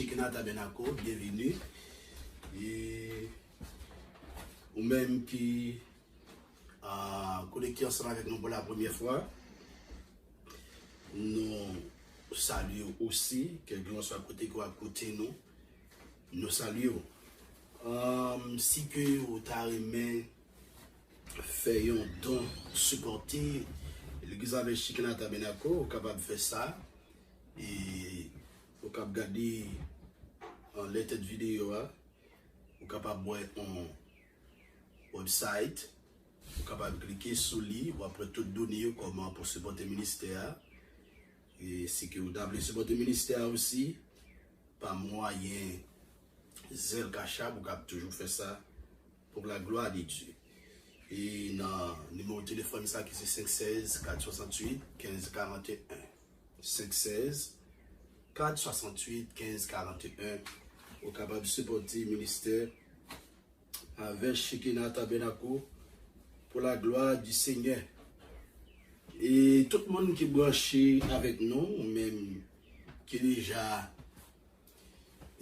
Shekinah Tabernacle, bienvenue. Et ou même qui a connecté ensemble avec nous pour la première fois, nous saluons aussi, que l'on soit à côté ou à côté nous, nous saluons. Si que vous avez fait un don supporter l'église avec Shekinah Tabernacle, vous êtes capable de faire ça. Et vous êtes capable de regarder en lettre de vidéo, vous êtes capable de voir un website, vous êtes capable de cliquer sur lui, ou après tout donner comment pour supporter le ministère. Et si que vous avez supporter le ministère aussi, par moyen zèle cachat, vous pouvez toujours faire ça pour la gloire de Dieu. Et dans le numéro de téléphone, ça qui c'est 516 468 15 41. 516 468 15 41. Vous êtes capable de supporter le ministère avec Shekinah Tabernacle pour la gloire du Seigneur. Et tout le monde qui est branché avec nous, ou même qui est déjà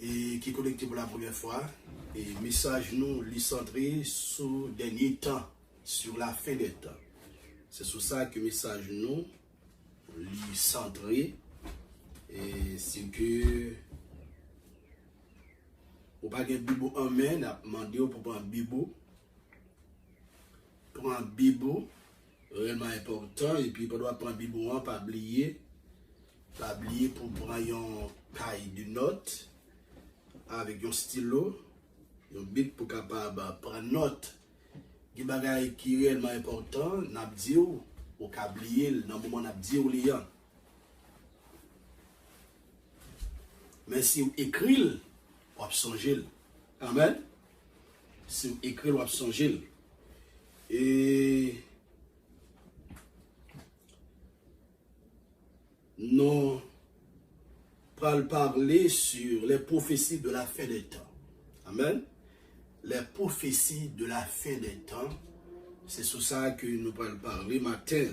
et qui est connecté pour la première fois, et message nous les centré sur le dernier temps, sur la fin des temps. C'est sur ça que message nous les centré, et c'est que ou pas de Bible en main, on a demandé pour prendre Bible. Pour un Bible, réellement important, et puis pour prendre Bible, pas oublier pour prendre un cahier de notes avec un stylo, un bic pour capable prendre note. Des bagages qui est réellement important, n'a dit ou oublier dans le moment n'a dit ou lien. Mais si vous écrivez, vous songez. Amen. Si vous écrivez, vous songez. Et nous allons parler sur les prophéties de la fin des temps. Amen. Les prophéties de la fin des temps, c'est sur ça que nous allons parler matin.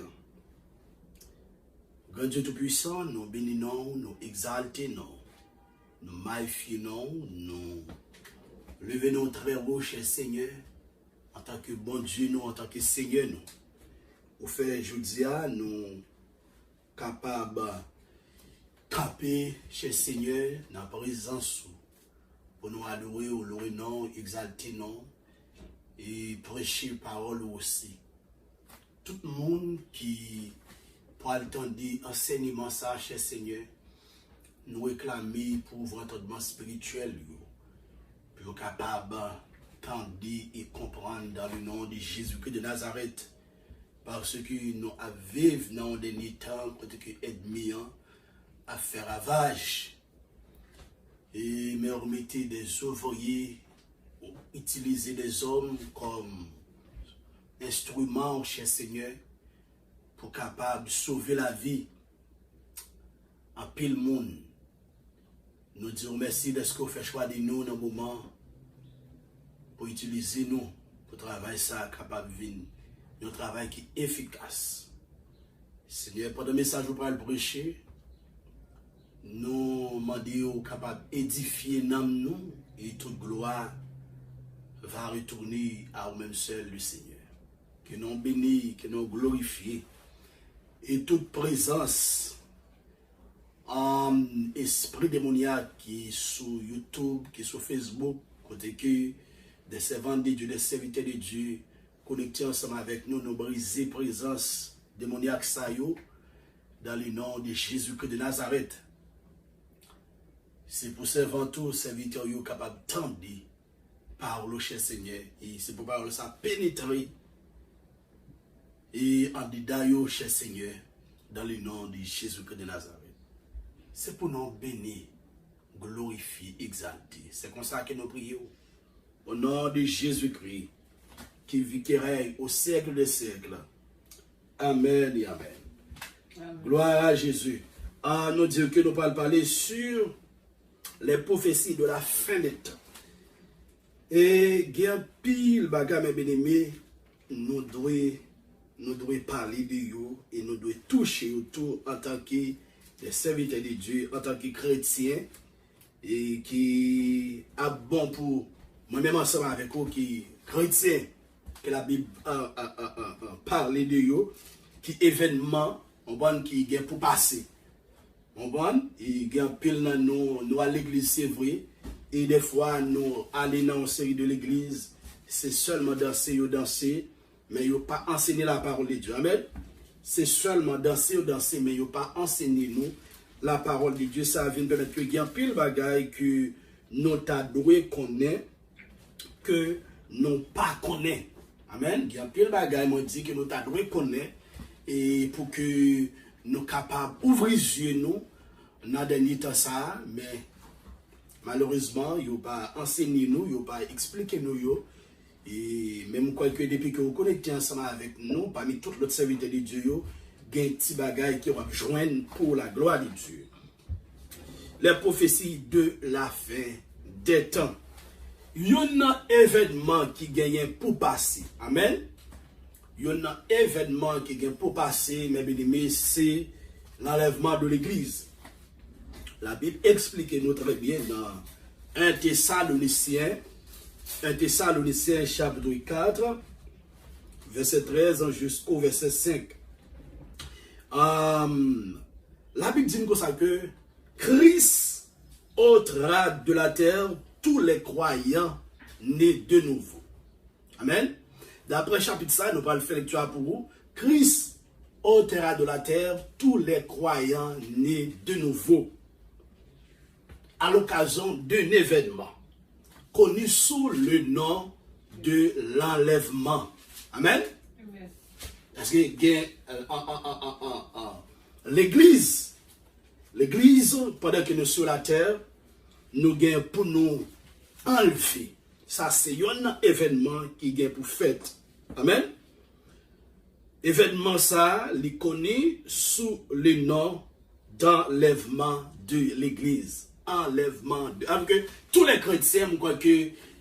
Grand Dieu Tout-Puissant, nous bénissons, nous exaltons, nous magnifions, nous levons très haut, cher Seigneur, en tant que bon Dieu, nous, en tant que Seigneur, nous. Au fait, je dis à nous capables de taper, cher Seigneur, dans la présence pour nous adorer, louer, non, exalter, non, et prêcher parole aussi. Tout le monde qui pour entendre enseignement ça, cher Seigneur, nous réclamer pour votre entendement spirituel, pour être capable d'entendre et comprendre dans le nom de Jésus-Christ de Nazareth, parce que nous vivons dans le dernier temps, quand l'ennemi a fait ravage. Et me remettez des ouvriers, utiliser des hommes comme instruments, cher Seigneur, pour capable de sauver la vie en pile monde. Nous disons merci de ce que vous faites choix de nous dans le moment pour utiliser nous, pour travailler ça, capable de venir. Un travail qui est efficace. Seigneur, pendant le message, vous pourrez le prêcher. Nous demandons capable d'édifier nous et toute gloire va retourner à vous-même seul, le Seigneur. Que nous bénissons, que nous glorifions. Et toute présence en esprit démoniaque qui est sur YouTube, qui est sur Facebook, côté que des servants de Dieu, des serviteurs de Dieu, connectés ensemble avec nous, nous briser présence démoniaque ça dans le nom de Jésus-Christ de Nazareth. C'est pour servir tous serviteurs capables d'entendre par le cher Seigneur. Et c'est pour parler ça pénétrer et en dedans, cher Seigneur, dans le nom de Jésus-Christ de Nazareth. C'est pour nous bénir, glorifier, exalter. C'est comme ça que nous prions. Au nom de Jésus-Christ, qui vit qui règne au siècle des siècles. Amen et amen. Amen. Gloire à Jésus. Nous disons que nous allons parler sur les prophéties de la fin des temps. Et il y a pile bagarre, mes bien-aimés, nous devons parler de vous et nous devons toucher autour en tant que des serviteurs de Dieu, en tant que chrétiens, et qui a bon pour moi-même ensemble avec vous qui chrétien que la Bible parle de yo qui événement qui est pour passer. Il y a pile dans nous à l'église c'est vrai et des fois nous aller dans une série de l'église c'est seulement danser mais il pas enseigner la parole de Dieu. Amen. C'est seulement danser mais il pas enseigner nous la parole de Dieu. Ça vient permettre que il y a pile bagaille que nous t'a doué connaître que nous pas connaît. Amen. Il y a pile bagaille moi dit que nous t'a doué connaître et pour que nous capables d'ouvrir les yeux nous dans dernier temps ça mais malheureusement il pas enseigné nous il pas expliqué nous yo. Et même quoi que depuis que vous connectez ensemble avec nous, parmi tous les serviteurs de Dieu, il y a un petit bagage qui va joindre pour la gloire de Dieu. Les prophéties de la fin des temps. Il y a un événement qui gagne pour passer. Amen. Il y a un événement qui gagne pour passer, mes bien-aimés, c'est l'enlèvement de l'église. La Bible explique nous très bien dans 1 Thessaloniciens. 1 Thessaloniciens chapitre 4, verset 13 jusqu'au verset 5. La Bible dit comme ça que Christ ôtera de la terre tous les croyants nés de nouveau. Amen. D'après chapitre 5, nous allons faire lecture pour vous. Christ ôtera de la terre tous les croyants nés de nouveau. À l'occasion d'un événement connu sous le nom de l'enlèvement. Amen. Parce que l'église, pendant que nous sommes sur la terre, nous gagnons pour nous enlever. Ça, c'est un événement qui gagne pour fête. Amen. Événement ça, il connu sous le nom d'enlèvement de l'église. Enlèvement de... Alors que tous les chrétiens,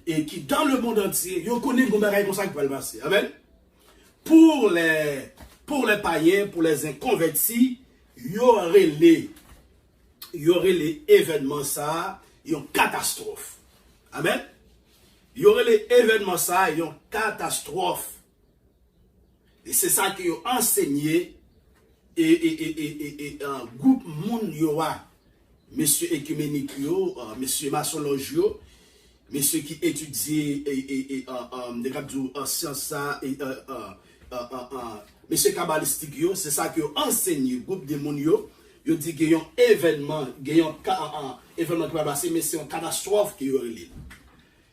et qui dans le monde entier, ils connaissent comment comme ça qui va le passer. Amen. Pour les païens, pour les inconvertis, il y aurait les événements ça, une catastrophe. Amen. Il y aurait les événements ça, une catastrophe. Et c'est ça qu'ils ont enseigné et un groupe monde yoa. Monsieur écuménique, monsieur maçonlogio, monsieur qui étudie en sciences monsieur kabbalistique, c'est ça qui a enseigné groupe de monde yo dit qu'il y a un événement, qui va passer, mais c'est une catastrophe qui est reliée.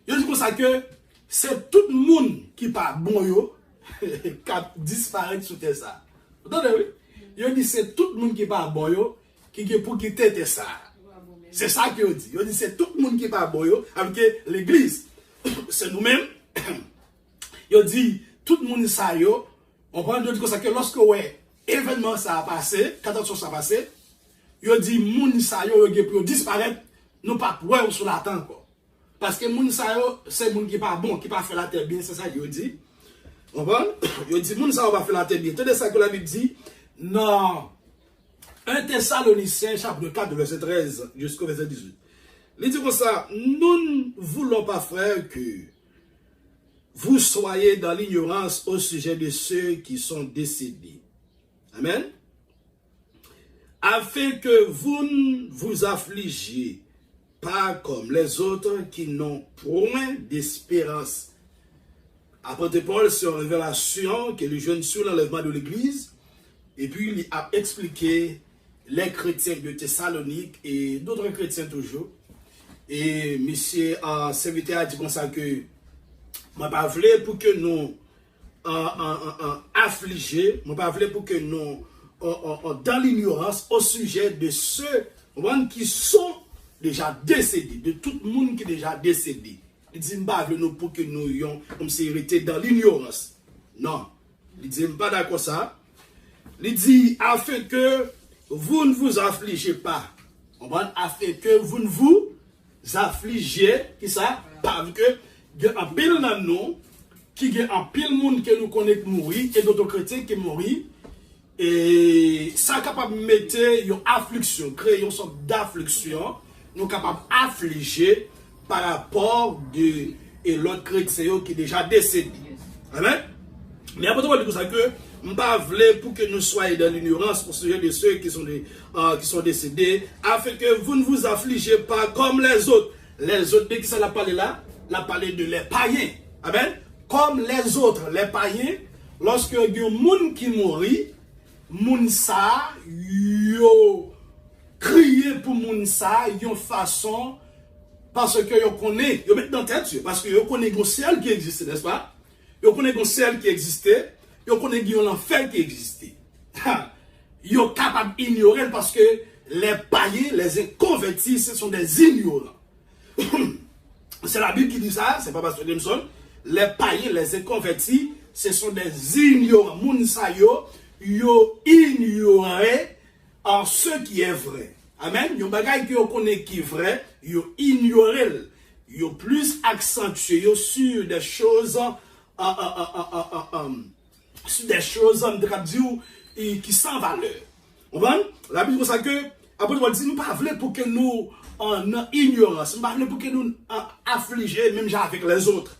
Yo dit comme ça que c'est tout le monde qui pas bon yo qui disparaît sous terre ça. Vous entendez? Yo dit c'est tout le monde qui pas bon yo qui pour quitter ça. C'est ça qu'il dit. Il dit c'est tout le monde qui pas bon yo avec l'église. C'est nous-mêmes. Il dit tout le monde ça yo. On prend de comme ça que lorsque ouais événement ça a passé, catastrophe ça a passé, il dit moun ça yo pour disparaître, nous pas ouais sur la terre quoi. Parce que moun ça yo c'est moun qui pas bon, qui pas fait la terre bien, c'est ça qu'il dit. On prend? Il dit moun ça va pas faire la terre bien. Tout ça que la Bible dit non. 1 Thessaloniciens chapitre 4 verset 13 jusqu'au verset 18. Il dit comme ça, nous ne voulons pas, frère, que vous soyez dans l'ignorance au sujet de ceux qui sont décédés. Amen. Afin que vous ne vous affligiez pas comme les autres qui n'ont point d'espérance. Apôtre Paul sur révélation que le jeune sur l'enlèvement de l'église, et puis il a expliqué les chrétiens de Thessalonique et d'autres chrétiens toujours. Et monsieur serviteur a dit comme ça que moi pas voulu pour que nous affligés, moi pas voulu pour que nous dans l'ignorance au sujet de ceux qui sont déjà décédés, de tout le monde qui est déjà décédé. Il dit pas nous pour que nous ayons comme si été dans l'ignorance. Non, il dit pas d'accord ça. Il dit afin que vous ne vous affligez pas. Afin que vous ne vous affligez, qui ça? Parce que il y a un pile dans nous, qui y a un pile monde que nous connaissons mourir, et d'autres chrétiens qui mourent. Et ça est capable de mettre une affliction, créer une sorte d'affliction nous capables affligés par rapport de l'autre chrétien qui est déjà décédé. Amen. Mais après tout ça que je pas voulu pour que nous soyons dans l'ignorance pour sujet de ceux qui sont décédés, afin que vous ne vous affligez pas comme les autres. Les autres, dès que ça l'a parlé là, l'a parlé de les païens. Amen. Comme les autres, les païens, lorsque il y a un monde qui mourit, moun sa yo crier pour moun sa yon façon parce que yo connaît yo met dans tête parce que yo connaît un ciel qui existe, n'est-ce pas? Yo connaît un ciel qui existait, yo connaît un enfer qui existait. Yo capable d'ignorer parce que les païens, les inconvertis, ce sont des ignorants. C'est la Bible qui dit ça, c'est pas Pasteur Jameson. Les païens, les inconvertis, ce sont des ignorants. Moun sa yo ignoré en ce qui est vrai. Amen. Yon bagay ki yo connaît qui est vrai, yo ignoré. Yo plus accentué sur des choses qui sans valeur. On va? La Bible dit ça que après on dit nous pas voulons pour que nous en ignorance, nous pas voulons pour que nous affligés même avec les autres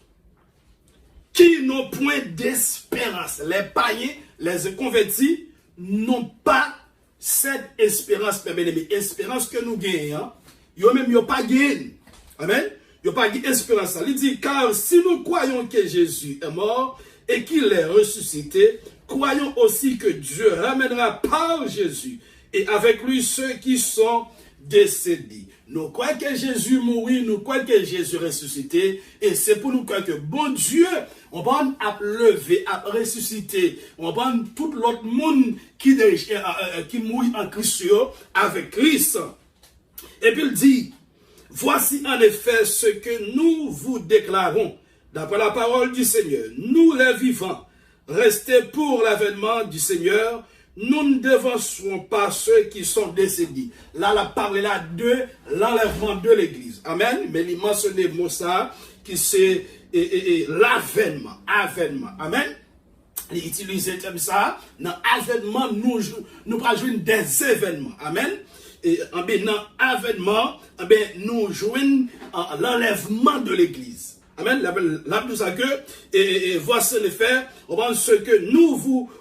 qui n'ont point d'espérance. Les païens, les inconvertis n'ont pas cette espérance, mes bien-aimés. Espérance que nous gagnons, ils même n'ont pas gagné. Amen. Ils n'ont pas gagné espérance. Il dit, car si nous croyons que Jésus est mort et qu'il est ressuscité, croyons aussi que Dieu ramènera par Jésus et avec lui ceux qui sont décédés. Nous croyons que Jésus mourit, nous croyons que Jésus ressuscité, et c'est pour nous croire que bon Dieu, on va lever, à ressusciter, on va tout l'autre monde qui mourit en Christ avec Christ. Et puis il dit, voici en effet ce que nous vous déclarons, d'après la parole du Seigneur, nous les vivants, restés pour l'avènement du Seigneur, nous ne devancerons pas ceux qui sont décédés. Là, la parole là de l'enlèvement de l'église. Amen. Mais il mentionne le mot ça, qui c'est l'avènement. Avènement. Amen. Il utilise comme ça. Dans avènement, nous prenons des événements. Amen. Et dans avènement, nous jouons l'enlèvement de l'église. Amen. La Bible ça que, et voici le fait, on va ce que nous vous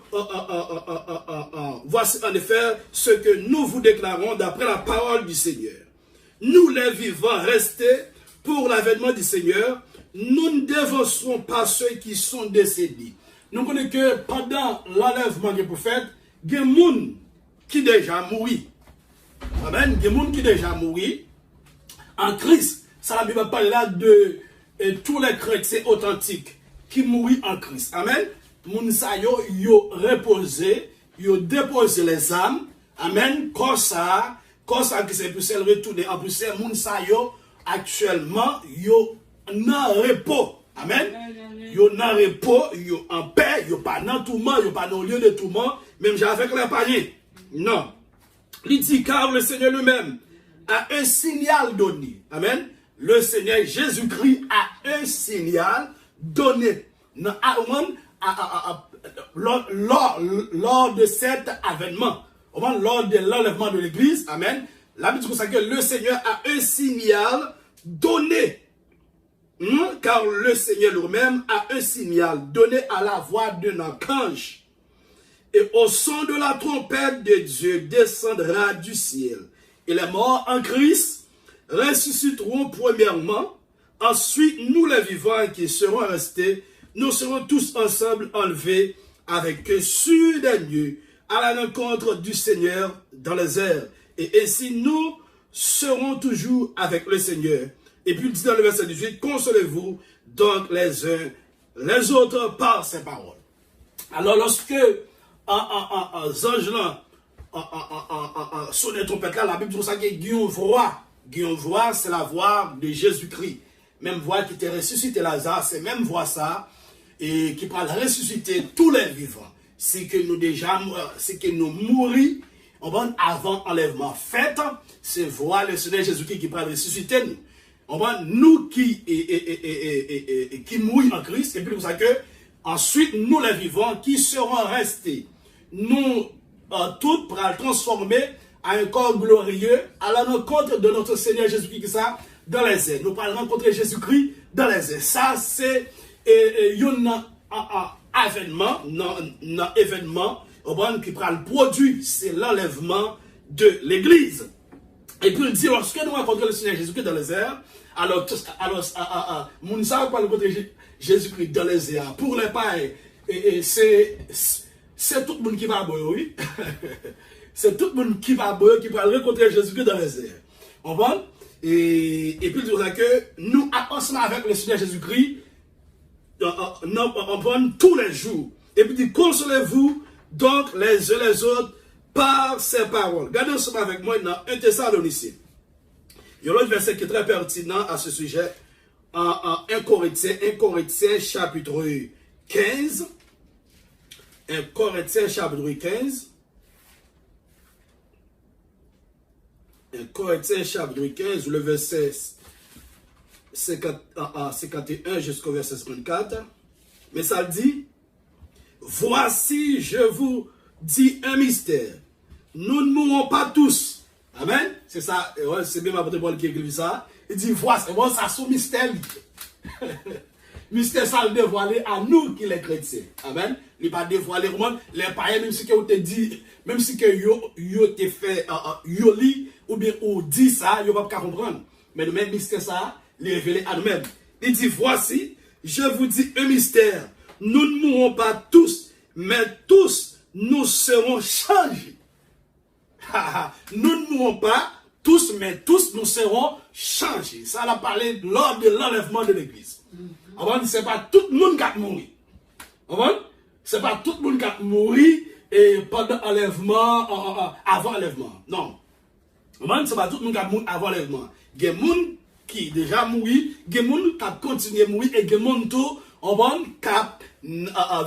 voici en effet ce que nous vous déclarons d'après la parole du Seigneur. Nous les vivants restés pour l'avènement du Seigneur, nous ne devancerons pas ceux qui sont décédés. Nous connaissons que pendant l'enlèvement des prophètes, il y a des gens qui déjà mouri. Amen. Il y a des gens qui déjà mouri en Christ. Ça la Bible parle là de tous les chrétiens authentiques qui mourent en Christ. Amen. Moun sa yo reposé, yo déposé les âmes. Amen. Comme ça qui s'est pu retourner en plus, moun sa yo actuellement yo nan repos. Amen. Yo nan repos, yo en paix, yo pas dans tourment, yo pas dans lieu de tourment, même avec les païens. Non. Il dit car le Seigneur lui-même a un signal donné. Amen. Le Seigneur Jésus-Christ a un signal donné. Lors de cet avènement, lors de l'enlèvement de l'église, amen, la Bible dit que le Seigneur a un signal donné. Car le Seigneur lui-même a un signal donné à la voix d'un archange. Et au son de la trompette de Dieu descendra du ciel. Et les morts en Christ ressusciteront premièrement. Ensuite, nous les vivants qui serons restés, nous serons tous ensemble enlevés avec eux sur des nuées à la rencontre du Seigneur dans les airs. Et ainsi, nous serons toujours avec le Seigneur. Et puis, il dit dans le verset 18, consolez-vous donc les uns les autres par ces paroles. Alors, lorsque ange-là sonne les trompettes là, la Bible dit ça qu'il y a une voix. Une voix, c'est la voix de Jésus-Christ. Même voix qui était ressuscité Lazare, c'est même voix ça, et qui parle ressusciter tous les vivants. C'est que nous mourons avant enlèvement fait, c'est voix le Seigneur Jésus-Christ qui parle ressusciter nous. Nous qui mourons en Christ, et puis pour ça que ensuite nous les vivants qui seront restés, nous tous pour transformer à un corps glorieux, à la rencontre de notre Seigneur Jésus-Christ, ça, dans les airs. Nous parlons rencontrer Jésus-Christ dans les airs. Ça, c'est un événement qui prend le produit, c'est l'enlèvement de l'Église. Et puis il dit, lorsque nous rencontrons le Seigneur Jésus-Christ dans les airs, alors nous ne savons pas rencontrer Jésus-Christ dans les airs. Pour les païens, c'est tout le monde qui va boire, oui. C'est tout le monde qui va boire, qui va rencontrer Jésus-Christ dans les airs. On va? Et puis il dit que nous, ensemble avec le Seigneur Jésus-Christ, on prend tous les jours. Et puis il dit, consolez-vous donc les uns les autres par ces paroles. Regardez ensemble avec moi dans 1 Thessaloniciens. Il y a l'autre verset qui est très pertinent à ce sujet. En 1 Corinthiens chapitre 15. 1 Corinthiens chapitre 15. 1 Corinthiens chapitre 15, le verset 51 jusqu'au verset 54. Mais ça dit, voici, je vous dis un mystère. Nous ne mourrons pas tous. Amen. C'est ça. C'est bien ma Paul qui écrit ça. Il dit, voici, ça c'est un mystère. Mystère ça le dévoiler à nous qui les chrétiens. Amen. Il pas dévoiler au monde. Les païens, même si que vous te dit, même si que yo te fait, yo lit, ou bien ou dit ça, yo pas comprendre. Mais le même mystère ça, les révéler à nous-mêmes. Il dit, voici, je vous dis un mystère. Nous ne mourrons pas tous, mais tous nous serons changés. Nous ne mourrons pas tous, mais tous nous serons changés. Ça a parlé lors de l'enlèvement de l'Église. Ce n'est pas tout le monde qui a mouru. Ce n'est pas tout le monde qui a mouru pendant l'enlèvement, avant l'enlèvement. Non. Ce n'est pas tout le monde qui a mouru avant l'enlèvement. Il y a des gens qui déjà mouru, il y a des gens qui ont continué à mourir, et il y a des gens qui sont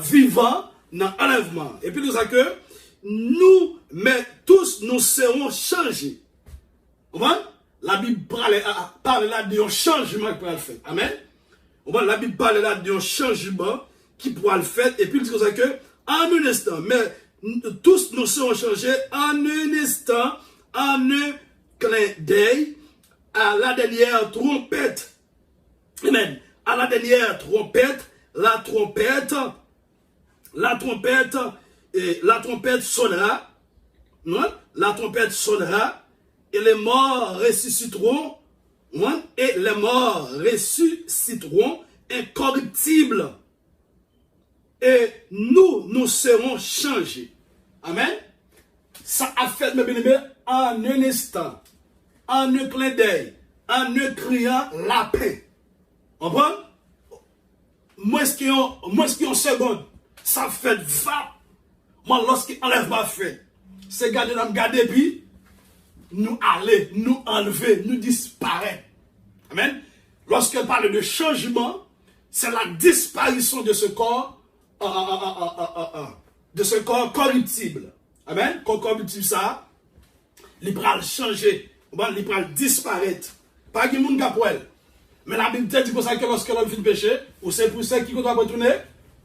vivants dans l'enlèvement. Et puis nous savons que nous, mais tous nous serons changés. La Bible parle là d'un changement qui pourra le faire. Amen. La Bible parle là d'un changement qui pourra le faire. Et puis il dit que en un instant, mais tous nous serons changés en un instant, en un clin d'œil, à la dernière trompette. Amen. À la dernière trompette, la trompette sonnera. Non? La trompette sonnera. Et les morts ressusciteront. Non? Et les morts ressusciteront incorruptibles. Et nous serons changés. Amen. Ça a fait, mes bien-aimés, en un instant, en un clin d'œil, en un criant la paix. On comprend? Moi, ce qui est en seconde, ça fait va. Moi, lorsqu'il enlève ma fait, c'est garder, puis nous aller, nous enlever, nous disparaître. Amen. Lorsqu'elle parle de changement, c'est la disparition de ce corps, corruptible. Amen. Corps corruptible, ça, il va changer, il va disparaître. Pas qu'il y ait monde qui a. Mais la Bible dit pour ça que lorsque l'homme finit péché, ou c'est pour ça qu'il doit retourner,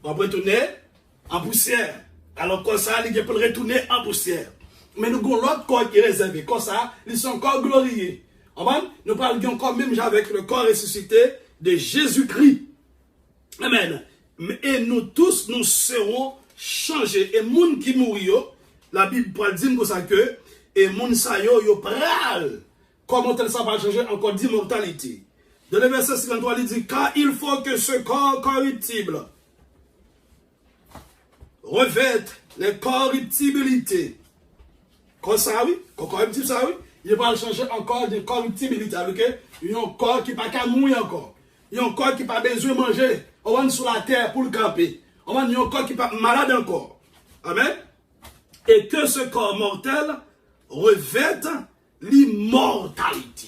on va retourner en poussière. Alors comme ça, il peut retourner en poussière. Mais nous avons l'autre corps qui est réservé. Comme ça, ils sont encore glorieux. Nous parlons encore même avec le corps ressuscité de Jésus-Christ. Amen. Et nous tous, nous serons changés. Et les gens qui mourent, la Bible dit comme ça que, et les gens qui pral. Comment ça va changer encore d'immortalité? Dans le verset 53, il dit, car il faut que ce corps corruptible revête les corruptibilités. Comme ça, oui. Corruptible, ça, oui. Il va changer encore de corruptibilité. Il y a un corps qui n'a pas mourir encore. Il y a un corps qui n'a pas besoin de manger. On va sur la terre pour le camper. Il y a un corps qui n'est pas malade encore. Amen. Et que ce corps mortel revête l'immortalité.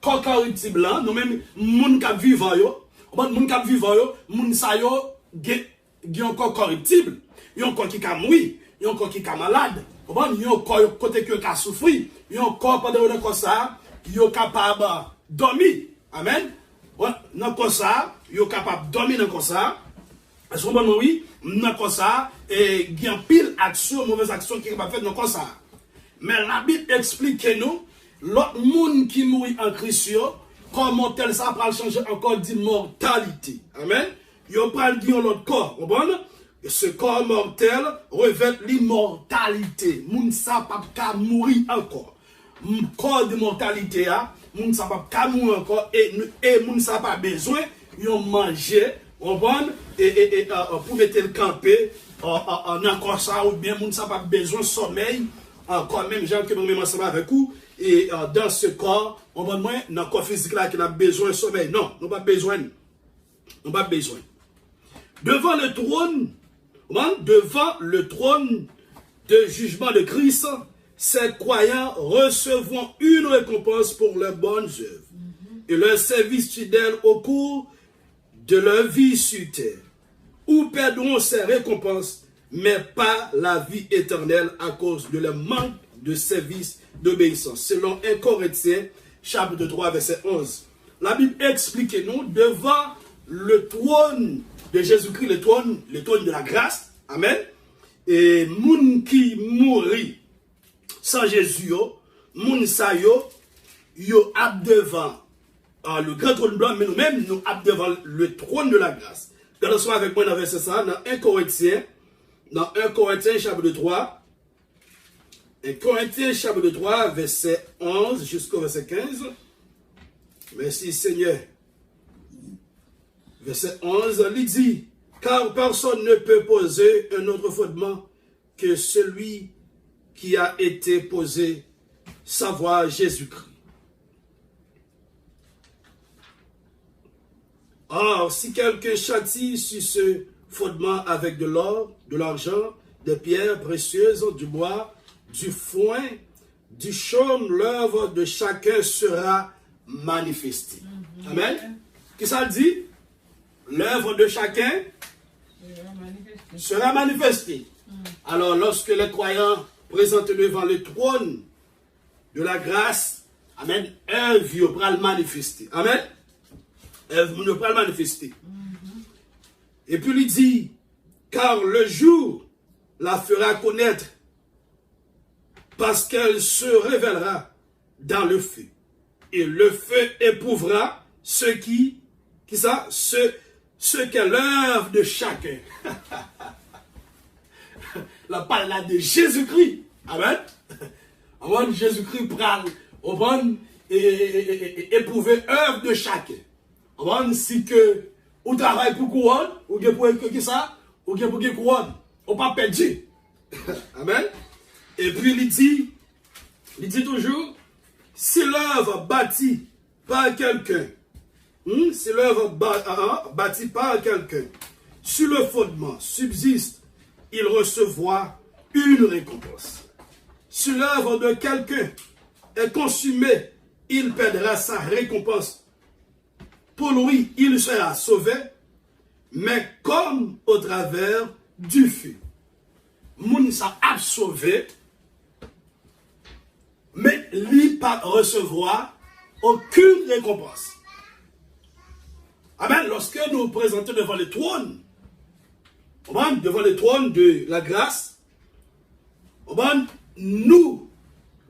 Corps corruptible, nous-mêmes, les gens qui vivent, les gens qui ont un corps corruptible, ils ont un corps qui est mourir, ils ont un corps qui est malade, ils ont un corps côté qui a souffert, ils ont un corps pendant que ça, ils sont capables de dormir. Amen. Dans ça, ils sont capables de dormir dans ça. Est-ce que oui, dans ça, et il y a pile action, mauvaise action qui est capable de faire dans ça. Mais la Bible explique nous, l'autre monde qui mourit en Christ, comment tel ça va changer encore d'immortalité. Amen. Yo parle de l'autre corps, comprenez? Ce corps mortel revêt l'immortalité. Moun sa pas mourir encore. Corps d'immortalité, moun sa pas mourir encore et moun sa pas besoin yon manger, comprenez? Et pour mettre le camper en encore ça ou bien moun sa pas besoin sommeil encore même gens que même ensemble avec vous et dans ce corps on va moins dans le corps physique là qui a besoin de sommeil. Non, nous pas besoin. On pas besoin. Devant le trône de jugement de Christ, ces croyants recevront une récompense pour leurs bonnes œuvres et leur service fidèle au cours de leur vie sur terre, ou perdront ces récompenses, mais pas la vie éternelle à cause de leur manque de service d'obéissance. Selon 1 Corinthiens, chapitre 3, verset 11. La Bible explique nous devant le trône de Jésus-Christ, le trône de la grâce. Amen. Et moun qui mourit sans Jésus, moun sa yo ap devant le grand trône blanc, mais nous-mêmes nous ap devant le trône de la grâce. Regardons soit avec moi dans verset ça, dans 1 Corinthiens chapitre 3. 1 Corinthiens chapitre 3, verset 11 jusqu'au verset 15. Merci Seigneur. Verset 11, il dit, car personne ne peut poser un autre fondement que celui qui a été posé, savoir Jésus-Christ. Or, si quelqu'un châtie sur ce fondement avec de l'or, de l'argent, des pierres précieuses, du bois, du foin, du chaume, l'œuvre de chacun sera manifestée. Amen. Qu'est-ce que ça dit? L'œuvre de chacun sera manifestée. Alors, lorsque les croyants présentent devant le trône de la grâce, amen, œuvre va le manifester. Amen. Œuvre va le manifester. Et puis il dit, car le jour la fera connaître, parce qu'elle se révélera dans le feu. Et le feu éprouvera ce qu'est l'œuvre de chacun. La parole là de Jésus-Christ. Amen. Amen. Jésus-Christ parle. Amen. Et éprouver l'œuvre de chacun. Amen. Si que ou travaille pour couronne, ou que pour que ça, ou que pour que couronne, on pas perdu. Amen. Et puis il dit toujours, si l'œuvre bâtie par quelqu'un, si l'œuvre bâtie par quelqu'un, sur le fondement subsiste, il recevra une récompense. Si l'œuvre de quelqu'un est consumée, il perdra sa récompense. Pour lui, il sera sauvé, mais comme au travers du feu. Moun sa a sauvé, mais lui pas recevoir aucune récompense. Amen. Lorsque nous nous présentons devant le trône, devant le trône de la grâce, nous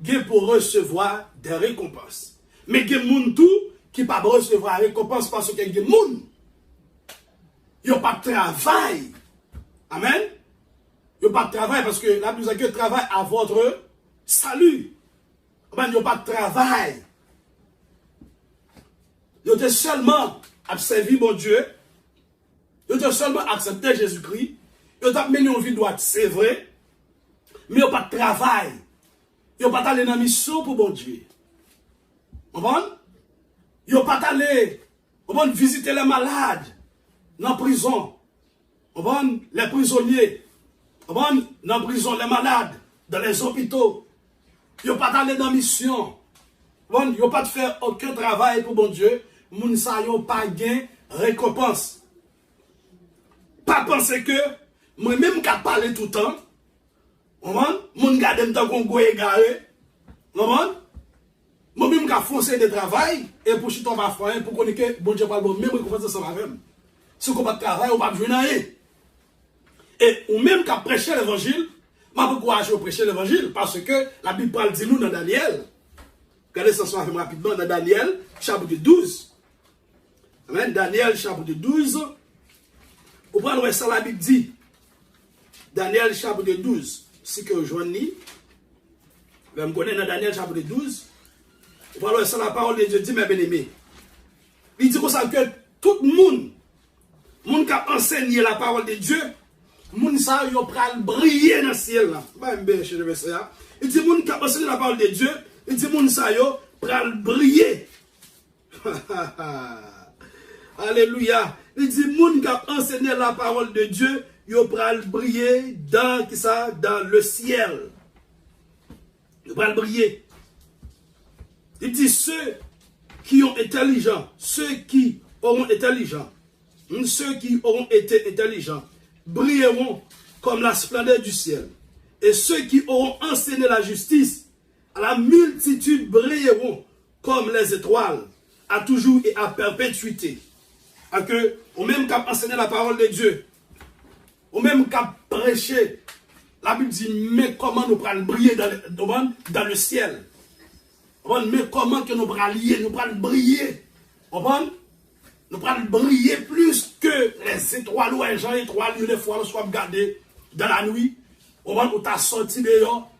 sommes pour recevoir des récompenses. Mais il y a des gens qui ne peuvent pas recevoir des récompenses parce qu'il y a des gens qui n'ont pas de travail. Amen. Ils n'ont pas de travail parce que la Bible dit que travail à votre salut. Ils n'ont pas de travail. Ils ont seulement servi mon Dieu. Ils ont seulement accepté Jésus-Christ. Ils ont mené une vie droite, c'est vrai. Mais ils n'ont pas de travail. Ils n'ont pas allé dans la mission pour mon Dieu. Ils n'ont pas allé visiter les malades dans la prison. Les prisonniers. Dans la prison, les malades, dans les hôpitaux. Ils n'ont pas allé dans la mission. Ils n'ont pas fait aucun travail pour mon Dieu. Ils n'ont pas gagné récompense. Pas penser que moi-même qui parle tout le temps, mon garde me temps qu'on go égaré, moi-même qui foncé de travail et pour chuter ma foi pour connaître que bon Dieu parle bon même récompense ça va même. Si on pas de travail, on pas besoin rien. Et ou même qui prêcher l'évangile, Je encourage à prêcher l'évangile parce que la Bible parle de nous dans Daniel. Regardez ça rapidement dans Daniel, chapitre 12. Amen. Daniel, chapitre 12. Vous prenez ça, la Bible dit. Daniel, chapitre 12. Si que je dis, vous me connaissez dans Daniel, chapitre 12. Vous prenez ça, la parole de Dieu dit, mes bien-aimés. Il dit comme ça que tout le monde qui a enseigné la parole de Dieu, moun sa yo pral briller dans le ciel là. Il dit moun qui a enseigné la parole de Dieu, il dit moun sa yo pral briller. Alléluia. Il dit moun qui a enseigné la parole de Dieu, yo pral briller dans qui ça, dans le ciel. Yo pral briller. Il dit ceux qui ont intelligents, ceux qui auront intelligents, ceux qui auront été intelligents brilleront comme la splendeur du ciel. Et ceux qui auront enseigné la justice à la multitude brilleront comme les étoiles, à toujours et à perpétuité. À que, au même qu'à enseigner la parole de Dieu, au même qu'à prêcher, la Bible dit, mais comment nous prenons briller dans le ciel? Mais comment que nous prenons lier, nous prenons briller? Nous prenons briller plus que les étoiles ou les gens étoiles, les fois, nous sommes gardés dans la nuit. On t'a sorti dehors,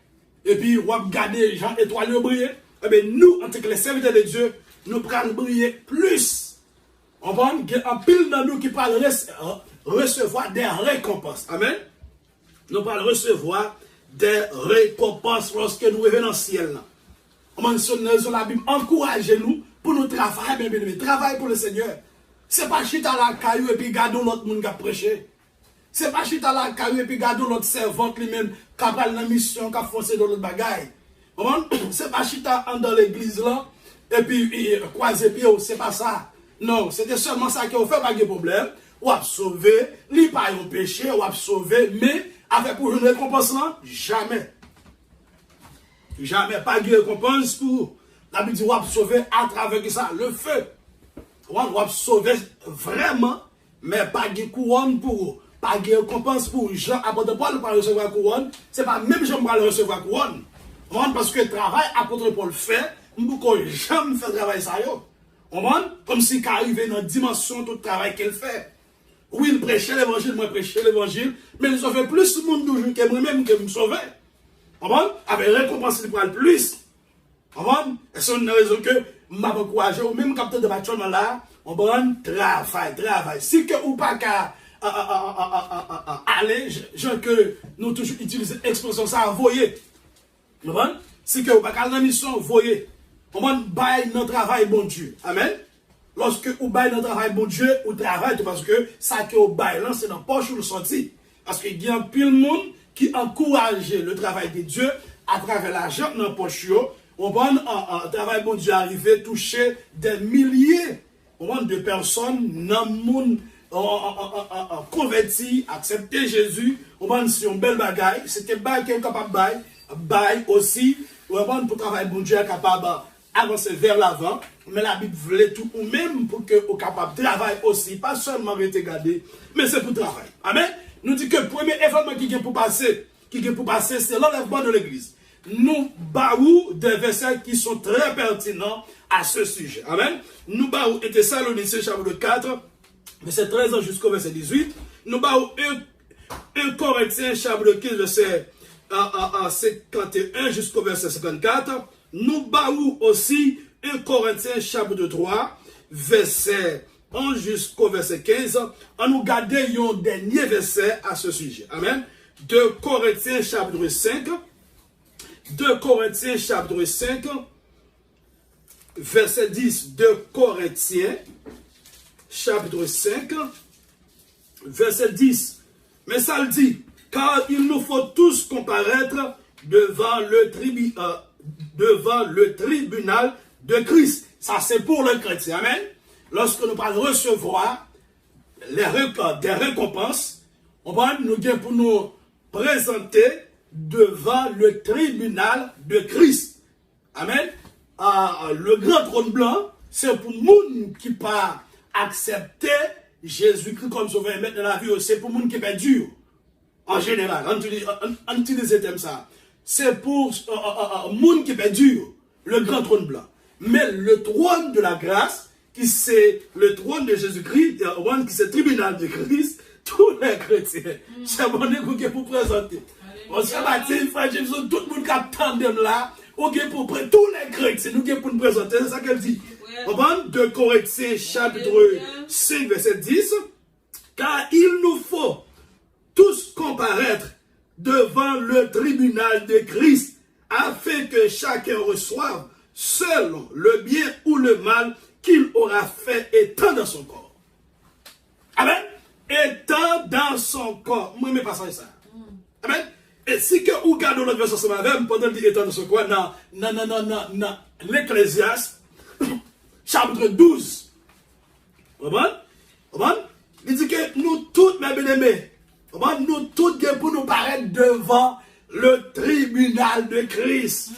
et puis on va garder les gens étoiles briller. Eh bien, nous, en tant que les serviteurs de Dieu, nous prenons briller plus. On va en pile dans nous qui parlent recevoir des récompenses. Amen. Nous parlons recevoir des récompenses lorsque nous revenons dans le ciel. On mentionne la Bible, encouragez-nous pour nous travailler, bien bien, travailler pour le Seigneur. Ce n'est pas chita la caillou et puis gardons l'autre monde qui a prêché. Ce n'est pas chita la caillou et puis gardons l'autre servante lui-même qui a pris la mission, qui a foncé dans l'autre bagaille. Ce n'est pas chita dans l'église là et puis croiser pied, ce n'est pas ça. Non, c'était seulement ça qui a fait pas de problème. Ou a sauvé, li pas un péché, ou a sauvé, mais avec pour une récompense là, jamais. Jamais pas de récompense pour la Bible dit ou a sauvé à travers ça, le feu. On va sauver vraiment, mais pas de couronne pour, pas de récompense pour Jean, apôtre Paul pas recevoir couronne, c'est pas même Jean va recevoir couronne. Parce que le travail apôtre Paul fait, beaucoup jamais fait travail ça yo. Comme si qu'arrivé dans la dimension tout le travail qu'elle fait. Oui, il prêchait l'évangile, moi prêchais l'évangile, mais il sauve plus de monde toujours que moi-même que me sauver. Avec récompense, il prend plus. Et c'est une raison que m'a encouragé, ou même capteur de bâtiment là, on va travail. Si que ou pas qu'à aller, genre que nous toujours utilisons l'expression ça, voyez. Si que ou pas qu'à la mission, voyez. On va bailler notre travail, bon Dieu. Amen. Lorsque vous baillez notre travail, bon Dieu, vous travaillez parce que ça que vous baillez là, c'est dans la poche ou le sorti. Parce qu'il y a plein de monde qui encourage le travail de Dieu à travers l'argent dans la poche. On va un travail, bon Dieu, arriver, toucher des milliers de personnes dans le monde converti, accepter Jésus. On va sur une belle bagaille. C'était bail qui est capable de bail aussi. On va pour travailler, bon Dieu, capable avancer vers l'avant, mais la Bible voulait tout ou même pour que vous capable de travailler aussi, pas seulement rester gardé, mais c'est pour travailler. Amen. Nous dit que le premier événement qui est pour passer, c'est l'enlèvement de l'église. Nous baou des versets qui sont très pertinents à ce sujet. Amen. Nous baou et Thessaloniciens chapitre 4, verset 13 jusqu'au verset 18. Nous baou 1 Corinthiens chapitre 15, verset 51 jusqu'au verset 54. Nous baou aussi 1 Corinthiens chapitre 3, verset 11 jusqu'au verset 15. On nous garde un dernier verset à ce sujet. Amen. 2 Corinthiens chapitre 5. 2 Corinthiens chapitre 5, verset 10. 2 Corinthiens chapitre 5, verset 10. Mais ça le dit, car il nous faut tous comparaître devant le tribunal de Christ. Ça, c'est pour le chrétien. Amen. Lorsque nous allons recevoir des récompenses, on va nous dire pour nous présenter devant le tribunal de Christ. Amen. Le grand trône blanc, c'est pour nous qui pas accepter Jésus-Christ comme sauveur et maître de la vie. C'est pour nous qui est dur. en général, on utilise le thème ça. C'est pour monde qui est dur, le grand trône blanc. Mais le trône de la grâce, qui c'est le trône de Jésus-Christ, qui c'est le tribunal de Christ, tous les chrétiens. C'est mon écoute pour présenter. On se bâtit, frère Jésus, tout le monde qui attend là, ok, pour tous les chrétiens, nous pour nous présenter, c'est ça qu'elle dit. On va de Corinthiens chapitre 5, verset 10. Car il nous faut tous comparaître devant le tribunal de Christ, afin que chacun reçoive selon le bien ou le mal qu'il aura fait étant dans son corps. Amen. Étant dans son corps. Moi, je ne pas ça. Amen. Et si que vous regardez notre verset ce matin, pendant qu'il étant dans son corps, dans l'Ecclésiaste, chapitre 12. Vous comprenez? Il dit que nous tous, mes bien-aimés, nous tous pour nous paraître devant le tribunal de Christ.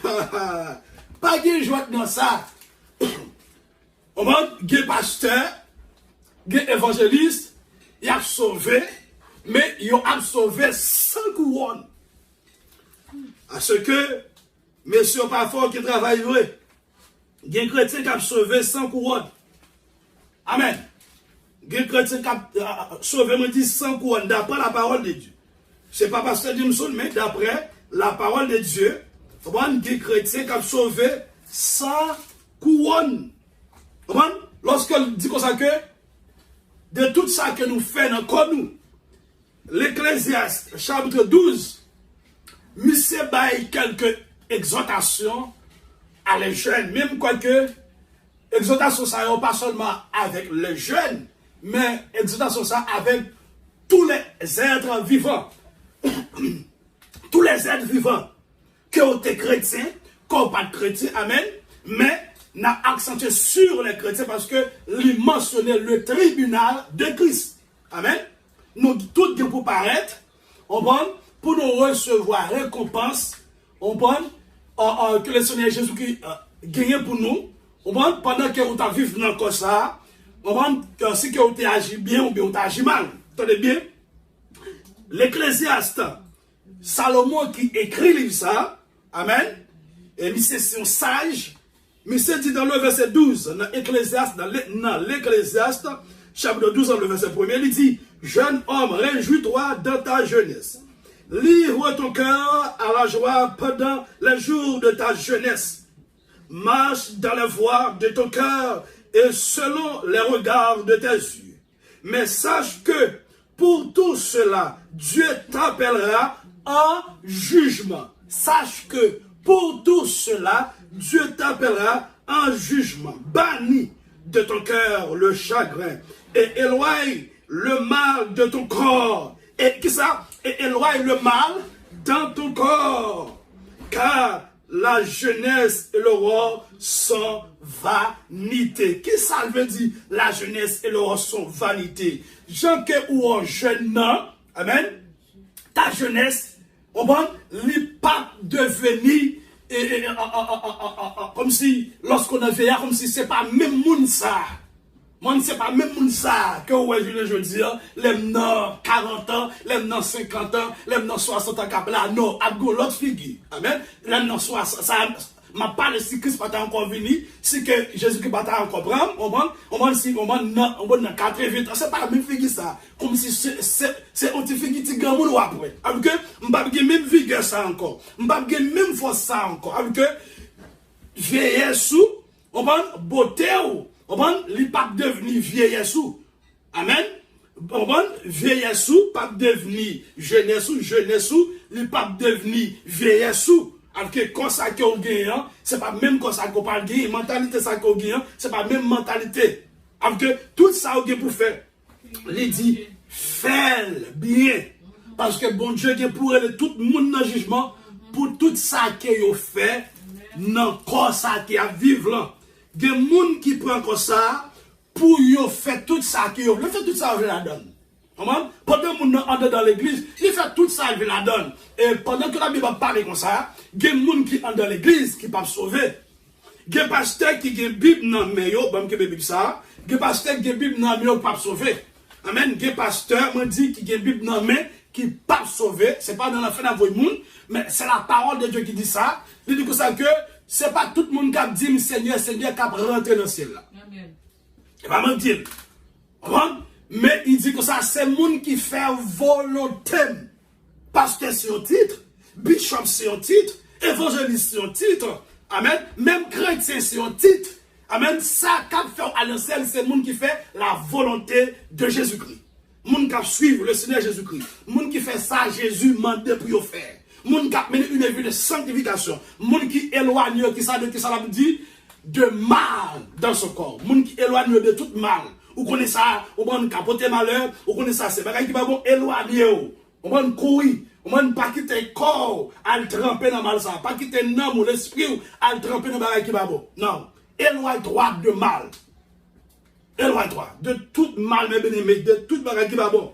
Pas de joie dans ça. Il y a pasteur, il y a évangéliste, il a sauvé, mais il a sauvé sans couronne. Parce que, messieurs parfois qui travaillent vrai, il y a un chrétien qui a sauvé sans couronne. Amen. Il y a un chrétien qui a sauvé, me dit, sans couronne, d'après la parole de Dieu. Ce n'est pas pasteur Jimson, mais d'après la parole de Dieu, il y a un chrétien qui a sauvé sans couronne. Lorsqu'il dit comme ça que, de tout ça que nous faisons comme nous, l'Ecclésiaste, chapitre 12, monsieur baille quelques exhortations à les jeunes, même quoique, exhortation ça n'est pas seulement avec les jeunes, mais exhortation ça avec tous les êtres vivants. Tous les êtres vivants, qui ont été chrétiens, qui n'ont pas de chrétiens, amen, mais n'a accentué sur les chrétiens parce que lui mentionnait le tribunal de Christ. Amen. Nous tous pour paraître, pour nous recevoir récompense, que le Seigneur Jésus-Christ gagne pour nous, pendant que vous vivez dans le ça, si vous avez agi bien ou bien vous avez agi mal. Attendez bien. L'Ecclésiaste, Salomon qui écrit ça, amen, et c'est un sage. Mais c'est dit dans le verset 12, dans l'Ecclésiaste, chapitre 12, dans le verset 1er, il dit, jeune homme, réjouis-toi dans ta jeunesse. Livre ton cœur à la joie pendant les jours de ta jeunesse. Marche dans la voie de ton cœur et selon les regards de tes yeux. Mais sache que pour tout cela, Dieu t'appellera en jugement. Sache que pour tout cela, Dieu t'appellera en jugement. Bannis de ton cœur le chagrin et éloigne le mal de ton corps. Et qui ça? Et éloigne le mal dans ton corps. Car la jeunesse et l'aurore sont vanité. Qu'est-ce que ça veut dire? La jeunesse et l'aurore sont vanité. Jean que ou en jeune, amen. Ta jeunesse, on va pas devenir comme si, lorsqu'on a veillé, comme si c'est pas même moun ça. Moi, c'est pas même moun ça que je dis, les 40 ans, les 50 ans, les 60 ans, là, non, à l'autre figure. Amen. Les 60, ça, m'a parlé si Christ pas encore venu, si que Jésus-Christ pas encore prendre, on va dans 80 ans, c'est pas la même figure ça. Comme si c'est un petit figure qui grand monde après. Avec que, m'pas même vigueur ça encore. M'pas même force ça encore. Avec que, vieillesse sous, on va beauté ou, on va li pas devenir vieillesse sous. Amen. On va vieillesse sous, pas devenir jeunesse sous, li pas devenir vieillesse sous. Alors que quand ça qu'on gagne, c'est pas même quand ça qu'on parle gagne, mentalité ça qu'on gagne, c'est pas même mentalité. Alors que tout ça qu'on pour faire, il dit fais bien parce que bon Dieu qui pour tout le monde dans le jugement pour tout ça qu'il fait dans corps ça qui a vivre là. Des gens qui prend comme ça pour yo faire tout ça qui yo, le fait tout ça je la donne. Pendant que nous sommes dans l'église, il fait tout ça, il la donne. Et pendant que la Bible parle comme ça, il y a des gens qui sont dans l'église qui ne peuvent pas sauver. Il y a des pasteurs qui ont une Bible dans le mail, il y a des pasteurs qui ont une Bible dans le mail qui ne peuvent pas sauver. Amen, des pasteurs m'ont dit qui ont Bible dans la main, qui pas sauvé, c'est pas dans la fin d'envoyer le monde, mais c'est la parole de Dieu qui dit ça. Il dit que ça que c'est pas tout le monde qui a dit Seigneur, Seigneur, qui a rentré dans le ciel là. Amen. Il va mentir. Mais il dit que ça, c'est le monde qui fait volonté. Pasteur c'est un titre, bishop c'est un titre, évangéliste c'est un titre. Amen. Même chrétien c'est un titre. Amen. Ça, quand fait à l'ancienne, c'est le monde qui fait la volonté de Jésus-Christ. Le monde qui suit le Seigneur Jésus-Christ. Le monde qui fait ça, Jésus mande pour le faire. Le monde qui a mené une vie de sanctification. Le monde qui éloigne, qui ça veut dire, de mal dans son corps. Le monde qui éloigne de tout mal. Vous connaissez ça, vous pouvez capoter malheur, vous connaissez ça, c'est pas qui va bon éloigner. Vous pouvez courir, vous pouvez pas quitter le corps, à le tremper dans mal ça, pas quitter l'âme ou l'esprit, à le tremper dans le qui va bon. Non, éloigne-toi de mal. Éloigne-toi de tout mal, mes bien-aimés, de tout bagage qui va bon.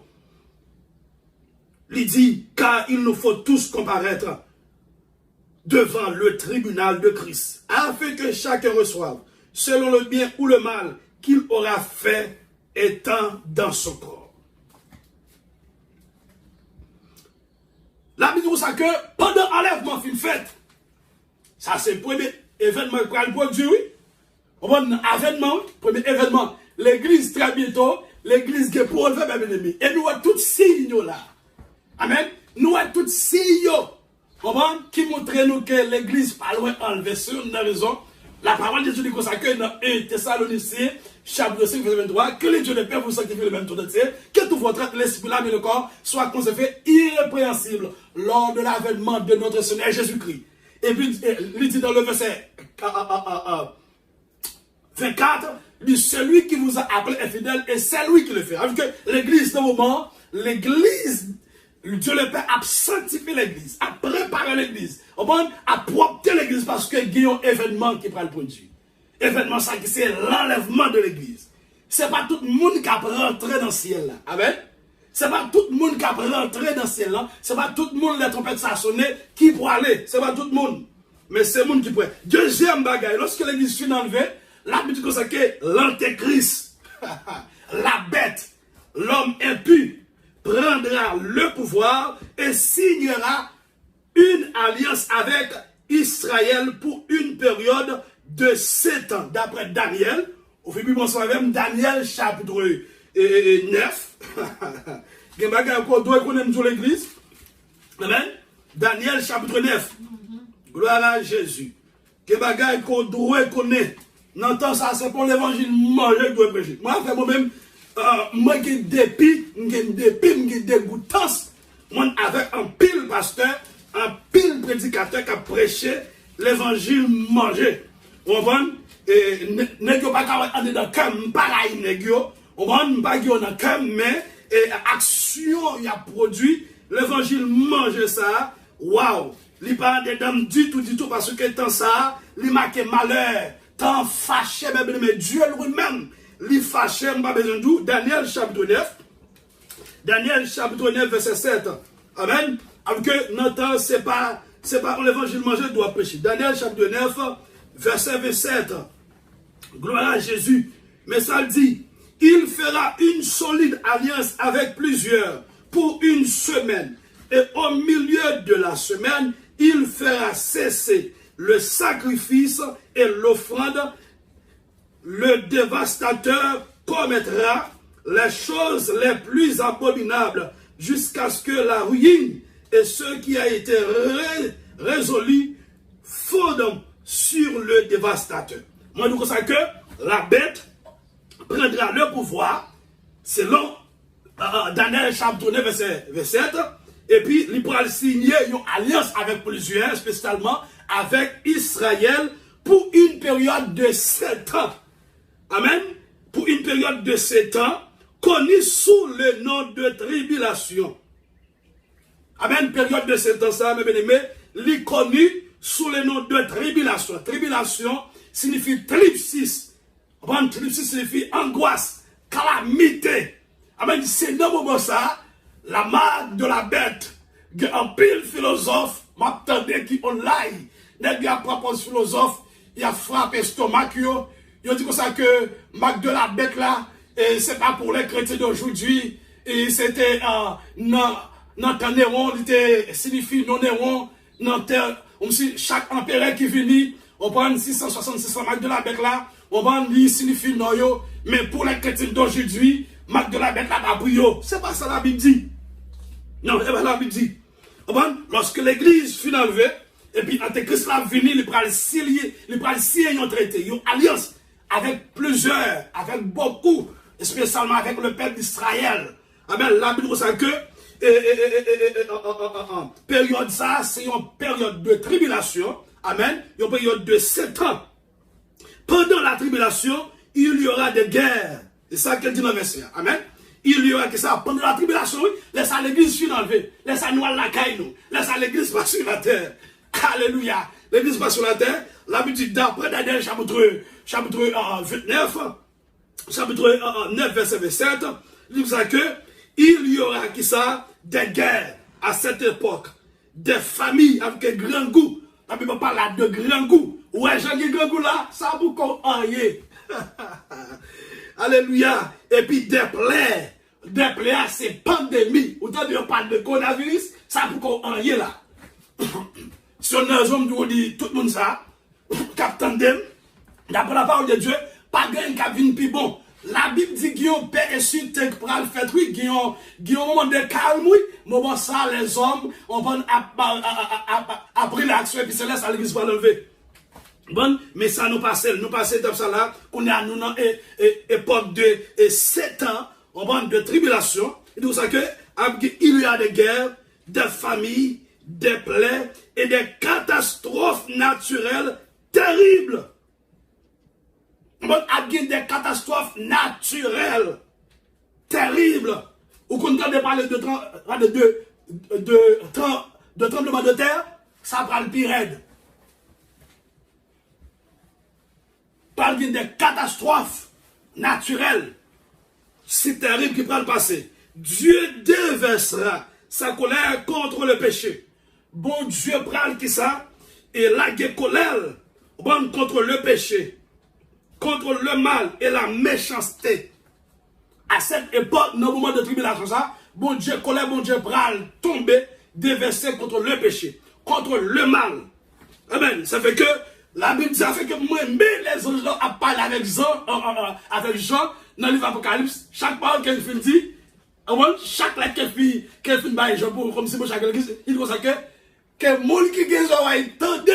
Il dit, car il nous faut tous comparaître devant le tribunal de Christ, afin que chacun reçoive, selon le bien ou le mal, qu'il aura fait étant dans son corps. La Bible dit ça que pendant l'enlèvement fin fête, ça c'est le premier événement qu'on a produit, oui. Bon événement, premier événement, l'église très bientôt, l'église qui est pour enlever mes ennemis. Et nous avons tous ces signes là. Amen. Nous avons tous ces signes qui montrent nous que l'église pas loin enlever sur une raison. La parole de Dieu dit que dans 1 Thessaloniciens, chapitre 5, verset 23, que les dieux de Père vous sanctifient le même tour de terre, que tout votre l'esprit, l'âme et le corps soient conservés irrépréhensibles lors de l'avènement de notre Seigneur Jésus-Christ. Et puis, il dit dans le verset 24, il dit, celui qui vous a appelé est fidèle et c'est lui qui le fait. Alors que l'église, dans le moment, l'église, Dieu le Père a sanctifié l'église, a préparé l'église, a propté l'église parce qu'il y a un événement qui prend le produit. Événement, ça, c'est l'enlèvement de l'église. Ce n'est pas tout le monde qui a rentré dans le ciel là. Amen. Ce n'est pas tout le monde qui a rentré dans le ciel là. Ce n'est pas tout le monde, les trompettes ça sonné, qui pour aller. Ce n'est pas tout le monde. Mais c'est le monde qui pourrait. Deuxième bagaille, lorsque l'église finit enlevée, la Bible dit que l'antéchrist, la bête, l'homme impur, prendra le pouvoir et signera une alliance avec Israël pour une période de 7 ans. D'après Daniel, au début, bonsoir même, Daniel chapitre 9. Il y a encore deux qu'on sur l'église. Amen. Daniel chapitre 9. Gloire à Jésus. Il y a qu'on doit connaître. N'entend ça, c'est pour l'évangile manger que doit prêcher. Moi, fait moi-même, moi qui dépit, qui dégoûtance, moi avec un pile pasteur, un pile prédicateur qui a prêché l'évangile manger. On va, n'est pas qu'à dans le cœur, pareil, négio, on va pas dans le cœur, mais action, il a produit l'évangile manger ça, waouh, il parle des dames du tout, parce que tant ça, il marque malheur, tant fâché, mais Dieu lui-même, il fâché, on pas besoin de Daniel chapitre 9. Daniel chapitre 9, verset 7. Amen. Alors que notre c'est pas l'évangile manger doit prêcher. Daniel chapitre 9, verset 27. Gloire à Jésus. Mais ça dit, il fera une solide alliance avec plusieurs pour une semaine. Et au milieu de la semaine, il fera cesser le sacrifice et l'offrande. Le dévastateur commettra les choses les plus abominables jusqu'à ce que la ruine et ce qui a été résolu fondent sur le dévastateur. Moi, je dis que la bête prendra le pouvoir selon Daniel chapitre 9, verset 7, et puis il pourra signer une alliance avec plusieurs, spécialement avec Israël, pour une période de 7 ans. Amen. Pour une période de 7 ans, connue sous le nom de tribulation. Amen. Période de 7 ans, ça, mes bien-aimés, il connu sous le nom de tribulation. Tribulation signifie tripsis. Amen. Tripsis signifie angoisse, calamité. Amen. C'est dans le moment ça, la marque de la bête, un pile philosophe, m'attendait qui on l'aille. N'est-ce pas propre philosophe, il a frappé stomac, il dit comme ça que marque de la bête là, et c'est pas pour les chrétiens d'aujourd'hui, et c'était dans temps Néron, il était signifie non Néron, dans terre, chaque empereur qui vient, on prend 666 marques de la bête là, on prend lui signifie non yo, mais pour les chrétiens d'aujourd'hui, marque de la bête là, pas pour yo. C'est pas ça la Bible dit. Non, c'est pas la Bible dit. Lorsque l'église fut enlevée, et puis Antéchrist l'a venu, il prend le signer un traité, une alliance avec plusieurs, avec beaucoup, spécialement avec le peuple d'Israël. Amen. La Bible dit que période ça, c'est une période de tribulation. Amen. Une période de 7 ans. Pendant la tribulation, il y aura des guerres. C'est ça qu'elle dit dans le verset. Amen. Il y aura que ça. Pendant la tribulation, laisse l'église finir enlevée. Laisse nous la caille nous. Laisse l'église pas sur la terre. Alléluia. L'église pas sur la terre. La Bible dit d'après Daniel chapitre 29, chapitre 9, verset 27, il dit que il y aura qui ça des guerres à cette époque, des familles avec un grand goût. La Bible parle de grand goût. Ouais, j'ai un grand goût là, ça vous connaît. Alléluia. Et puis des plaies. Des plaies, c'est pandémie. Autant on parle de coronavirus, ça vous connaît là. Si on a un homme qui dit tout le monde ça, captain dem, d'après la parole de Dieu, pas gain qui vient plus bon. La Bible dit qu'il y a un paix et suite pour le fait, oui, qu'il y a un moment de calme, oui. Moment ça, les hommes, on va après l'action et puis c'est là, ça l'église va l'enlever. Bon, mais ça nous passe comme ça là, qu'on est à nous dans époque de 7 ans, on va de tribulation. Et tout ça que, il y a des guerres, des familles, des plaies et des catastrophes naturelles terribles. Bon, il y a des catastrophes naturelles terribles. Ou qu'on entend parler de tremblement de terre, ça prend le pire raide. Parle des catastrophes naturelles. C'est terrible qui prend le passé. Dieu déversera sa colère contre le péché. Bon Dieu prend qui ça et la colère bon contre le péché, contre le mal et la méchanceté. À cette époque, dans le moment de tribulation, ça, bon Dieu colère, bon Dieu prend tomber, déverser contre le péché, contre le mal. Amen. Ça fait que la Bible dit, ça fait que moi, mais les autres gens à parler avec Jean dans le livre Apocalypse, chaque parole qu'elle fait dit, chaque lettre qu'elle fait by Jean comme si moi chaque église, il dit que le monde qui gagne va entendre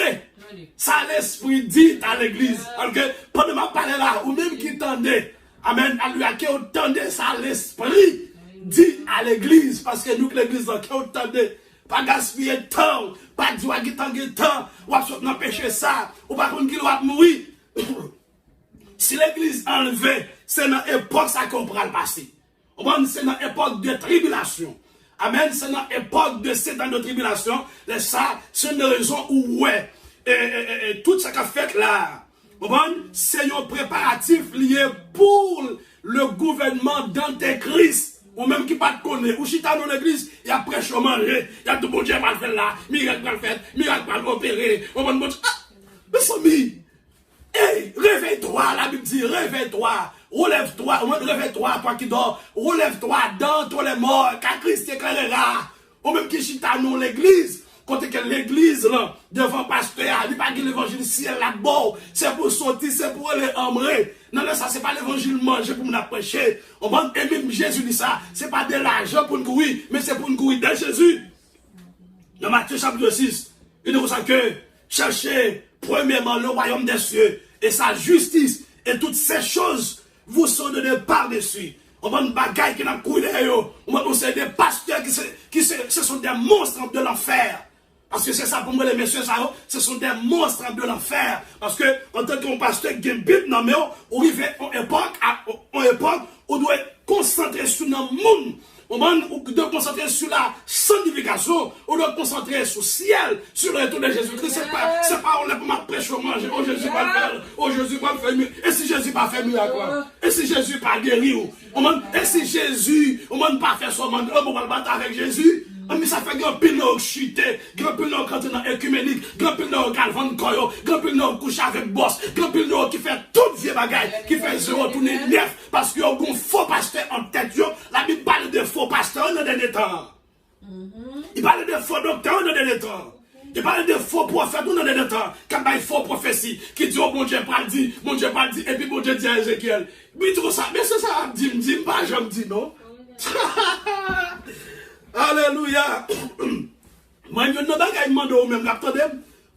ça l'esprit dit à l'église. Alors que pendant ma parole là, ou même qui entendait, amen, alléluia, qui entendait ça l'esprit dit à l'église, parce que nous l'église qui entendait. Pas gaspiller de temps, pas dire qu'il temps, ou pas péché ça, ou pas qu'on va mourir. Si l'église enlevée, c'est dans l'époque ça qu'on prend le passé. C'est dans l'époque de tribulation. Amen, c'est dans l'époque de 7 ans de tribulation. Ça, c'est une raison où, ouais, tout ce qu'a fait là, c'est un préparatif lié pour le gouvernement d'Antéchrist. Ou même qui pas te connaît, ou chita dans l'église, il y a prêche au manger, il y a tout bon Dieu mal fait là, miracle mal fait, miracle mal opéré, on va me dire, ah, mais Somi, hey, réveille-toi, la Bible dit, réveille-toi, relève-toi, réveille-toi, toi qui dors, relève-toi dans tous les morts, car Christ éclairera, ou même qui chita dans l'église, quand que l'église, là, devant pasteur, il n'y a pas que l'évangile ciel là-bas, c'est pour sortir, c'est pour aller emmener. Non, non, ça, c'est pas l'évangile manger pour nous prêcher. On va, et même Jésus dit ça, c'est pas de l'argent pour nous courir, mais c'est pour nous courir de Jésus. Dans Matthieu chapitre 6, il dit ça que, cherchez premièrement le royaume des cieux et sa justice, et toutes ces choses vous sont données par-dessus. On va une bagaille qui n'a coulé, on va c'est des pasteurs qui ce sont des monstres de l'enfer. Parce que c'est ça pour moi les messieurs, ça, ce sont des monstres de l'enfer. Parce que en tant que pasteur qui est Bible, non mais on arrive en époque, on doit être concentré sur le monde. On doit concentrer sur la sanctification, on doit concentrer sur le ciel, sur le retour de Jésus-Christ. C'est pas on est pour ma prêche au manger, oh Jésus va le faire, oh Jésus va le faire mieux. Et si Jésus pas fait mieux à quoi? Et si Jésus pas guéri? Et si Jésus, on ne pas faire son monde, on va battre avec Jésus? Mais ça fait grand pile de chuter, grand pile de quand dans écuménique, grand pile de galvan koyo, grand pile de coucher avec boss, grand pile de qui fait toute vie bagaille, qui fait 0 tourner 9, parce qu'il y a un faux faux pasteurs en tête. La Bible parle de faux pasteurs dans le dernier temps. Il parle de faux docteurs dans le dernier temps. Il parle de faux prophètes dans le dernier temps. Quand il y a faux prophéties qui disent, oh mon Dieu pas dit, mon Dieu pas dit, et puis mon Dieu dit à Ézéchiel. Mais tout ça, mais c'est ça, dis pas, je me dis non. Alléluia. Moi, je ne vais pas demander au même, attendez,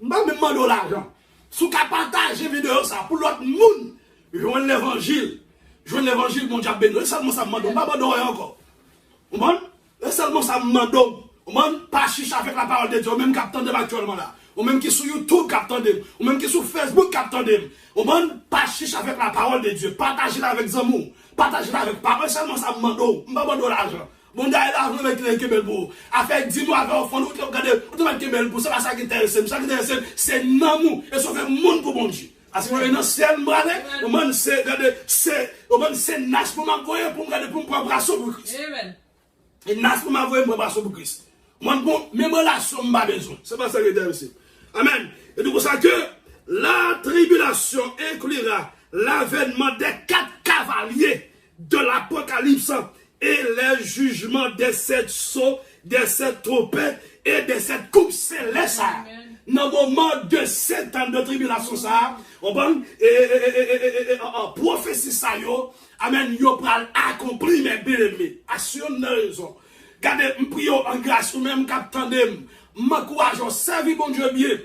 je ne vais pas demander l'argent. Si vous partagez la vidéo ça pour l'autre monde, joignez l'évangile. Joignez l'évangile, mon Dieu béni. Seulement ça me demande, je ne vais pas demander encore. Vous comprenez? Seulement ça me demande. Ou même pas chiche avec la parole de Dieu, ou même qui attendent actuellement là. Ou même qui sur YouTube qui attendent, ou même qui sur Facebook qui attendent. Ou même pas chiche avec la parole de Dieu. Partagez-la avec Zamou. Partagez-la avec parole. Seulement ça me demande. Je ne vais pas demander l'argent. Bon, d'ailleurs, l'argent avec les Kébel pour. Avec 10 mois, avec au fond, vous regardez, vous avez Kébel pour. C'est pas ça qui intéresse. Ça qui intéresse, c'est l'amour. Et ça fait le monde pour mon Dieu. Parce que vous avez un ciel, au moins, c'est Nas pour m'envoyer, pour me garder, pour me prendre brasso pour Christ. Et Nas pour m'envoyer, pour me brasso pour Christ. Moi, bon, même relation, je n'ai pas besoin. C'est pas ça qui intéresse. Amen. Et donc, ça que la tribulation inclura l'avènement des 4 cavaliers de l'Apocalypse et les jugements des 7 sceaux, des 7 trompettes et des 7 coupes célestes. Dans le moment de 7 ans de tribulation, ça, on va prophétie ça, amen, yo pral accompli, mes bien-aimés. Assure une raison. Gardez, je prie en grâce, ou même qu'attendez, m'encourage, servi bon Dieu bien.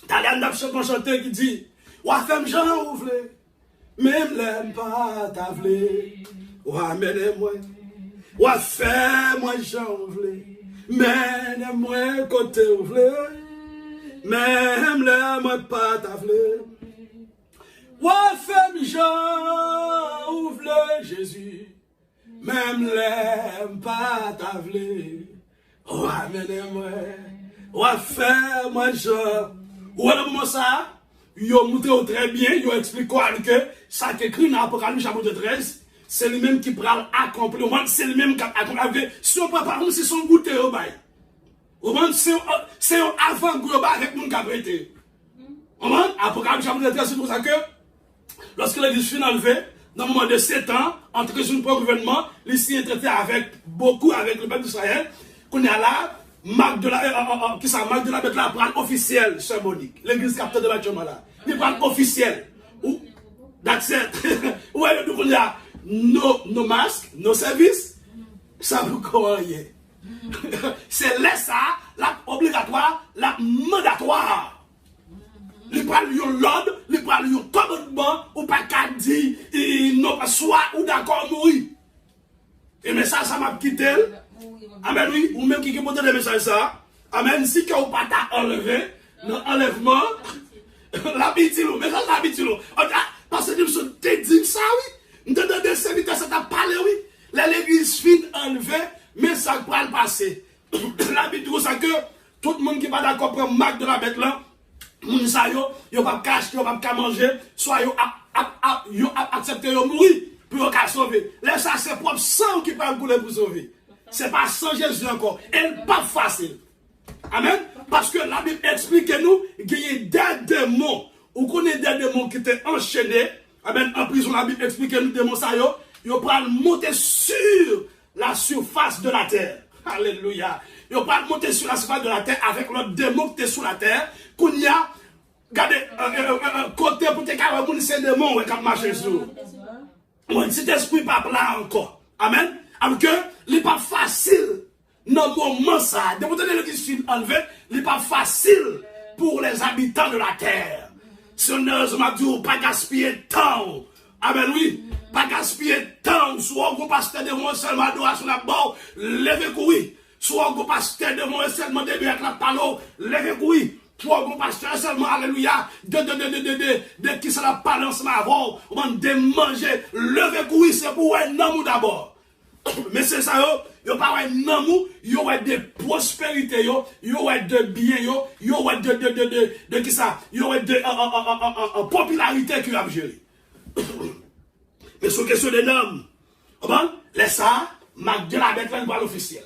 T'as l'air d'un chanteur qui dit, ouah, femme Jean ouvre, même l'aime pas t'avler. Ouah, menez-moi, ouah, fais-moi Jean ouvre, menez-moi côté ouvre, même l'aime pas t'avler. Ouah, femme Jean ouvre, Jésus. Même l'aime pas t'avler. Oh, amenez-moi. Oh, fais-moi genre. Ou alors, comment ça? Ils ont montré très bien, ils ont expliqué que ça qui est écrit dans l'Apocalypse chapitre 13, c'est lui-même qui prend accompli. C'est lui-même qui a accompli. Si on peut par exemple, c'est son goûter au bail. C'est un avant-goût au bail avec mon cabrité. Apocalypse chapitre 13, c'est pour ça que lorsque l'église finit enlevée, dans le moment de 7 ans, entre une pour gouvernement, ici est traité avec beaucoup avec le peuple d'Israël, qu'on est là, marque de la, qui ça, marque de la bête là, prend officiel, symbolique. L'église capteur de bâtiment là. Il prend officiel. Ou, that's it. Ouais, donc on a nos masques, nos services, ça vous croyez. C'est là ça, la obligatoire, la mandatoire. Il parle de l'ordre, il parle de commandement, ou pas qu'à dire, non pas soit ou d'accord mourir. Et mais ça m'a quitté. Amen, oui, ou même qui a monté des messages ça. Amen, si que vous pas enlevé, dans l'enlèvement, l'habitude, mais ça l'habitude. Parce que je me suis dit ça, oui. Dans des serviteurs, ça t'a parlé, oui. L'église fin enlevée, mais ça va le passer. L'habitude, c'est que tout le monde qui va d'accord pour marque de la bête là, moun sa yo pas cache, yo pas manger, soit yo accepter yo mourir pour yo sauver. Là ça c'est propre sang qui va couler pour sauver. C'est pas sans Jésus encore. Elle pas facile. Amen. Parce que la Bible explique nous qu'il y a des démons. Ou qu'on est des démons qui étaient enchaînés. Amen. En prison la Bible explique nous démons ça yo pas monter sur la surface de la terre. Alléluia. Yo pas monter sur la surface de la terre avec l'autre démon qui est sous la terre. Qu'on y a, regardez, côté pour te carrer, c'est démon qui a marché sur. Cet esprit pas là encore. Amen. Alors que, il n'est pas facile, dans le moment ça, de vous donner le disciple enlevé, il n'est pas facile pour les habitants de la terre. Si on m'a dit, pas gaspiller de temps. Amen, oui. Pas gaspiller de temps. Soit on passe devant seulement adoration la barre, levez courir. Soit on passe devant seulement début avec la palo, levez courir. Soit on passe seulement, alléluia, de qui ça la parle ensemble avant, on de manger, levez courir, c'est pour un amour d'abord. Mais c'est ça, yo pas un amour, yo ouais de prospérité, yo ouais de bien, yo ouais de qui ça, yo ouais de popularité qui a géré. Mais sur question des normes, laisse ça, Marc de la bête, il parle officiel.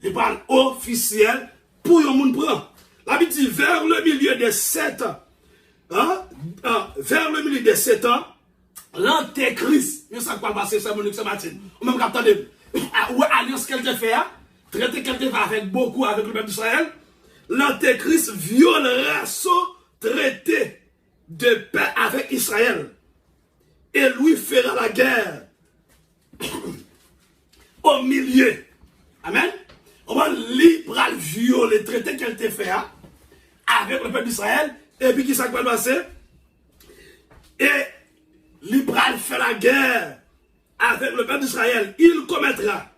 Il parle officiel pour yon moun prend. La Bible dit vers le milieu des 7 ans, vers le milieu des 7 ans, l'antéchrist, mais ça va passer, c'est Monique Saint-Martin. Ou même attendez, ou alliance qu'elle te fait, traité qu'elle te fait avec beaucoup avec le peuple d'Israël, l'antéchrist violera son traité de paix avec Israël et lui fera la guerre au milieu. Amen. On va libre à violer le traité qu'elle te fait avec le peuple d'Israël et puis qui ça va passer? Et libre à faire la guerre avec le peuple d'Israël. Il commettra,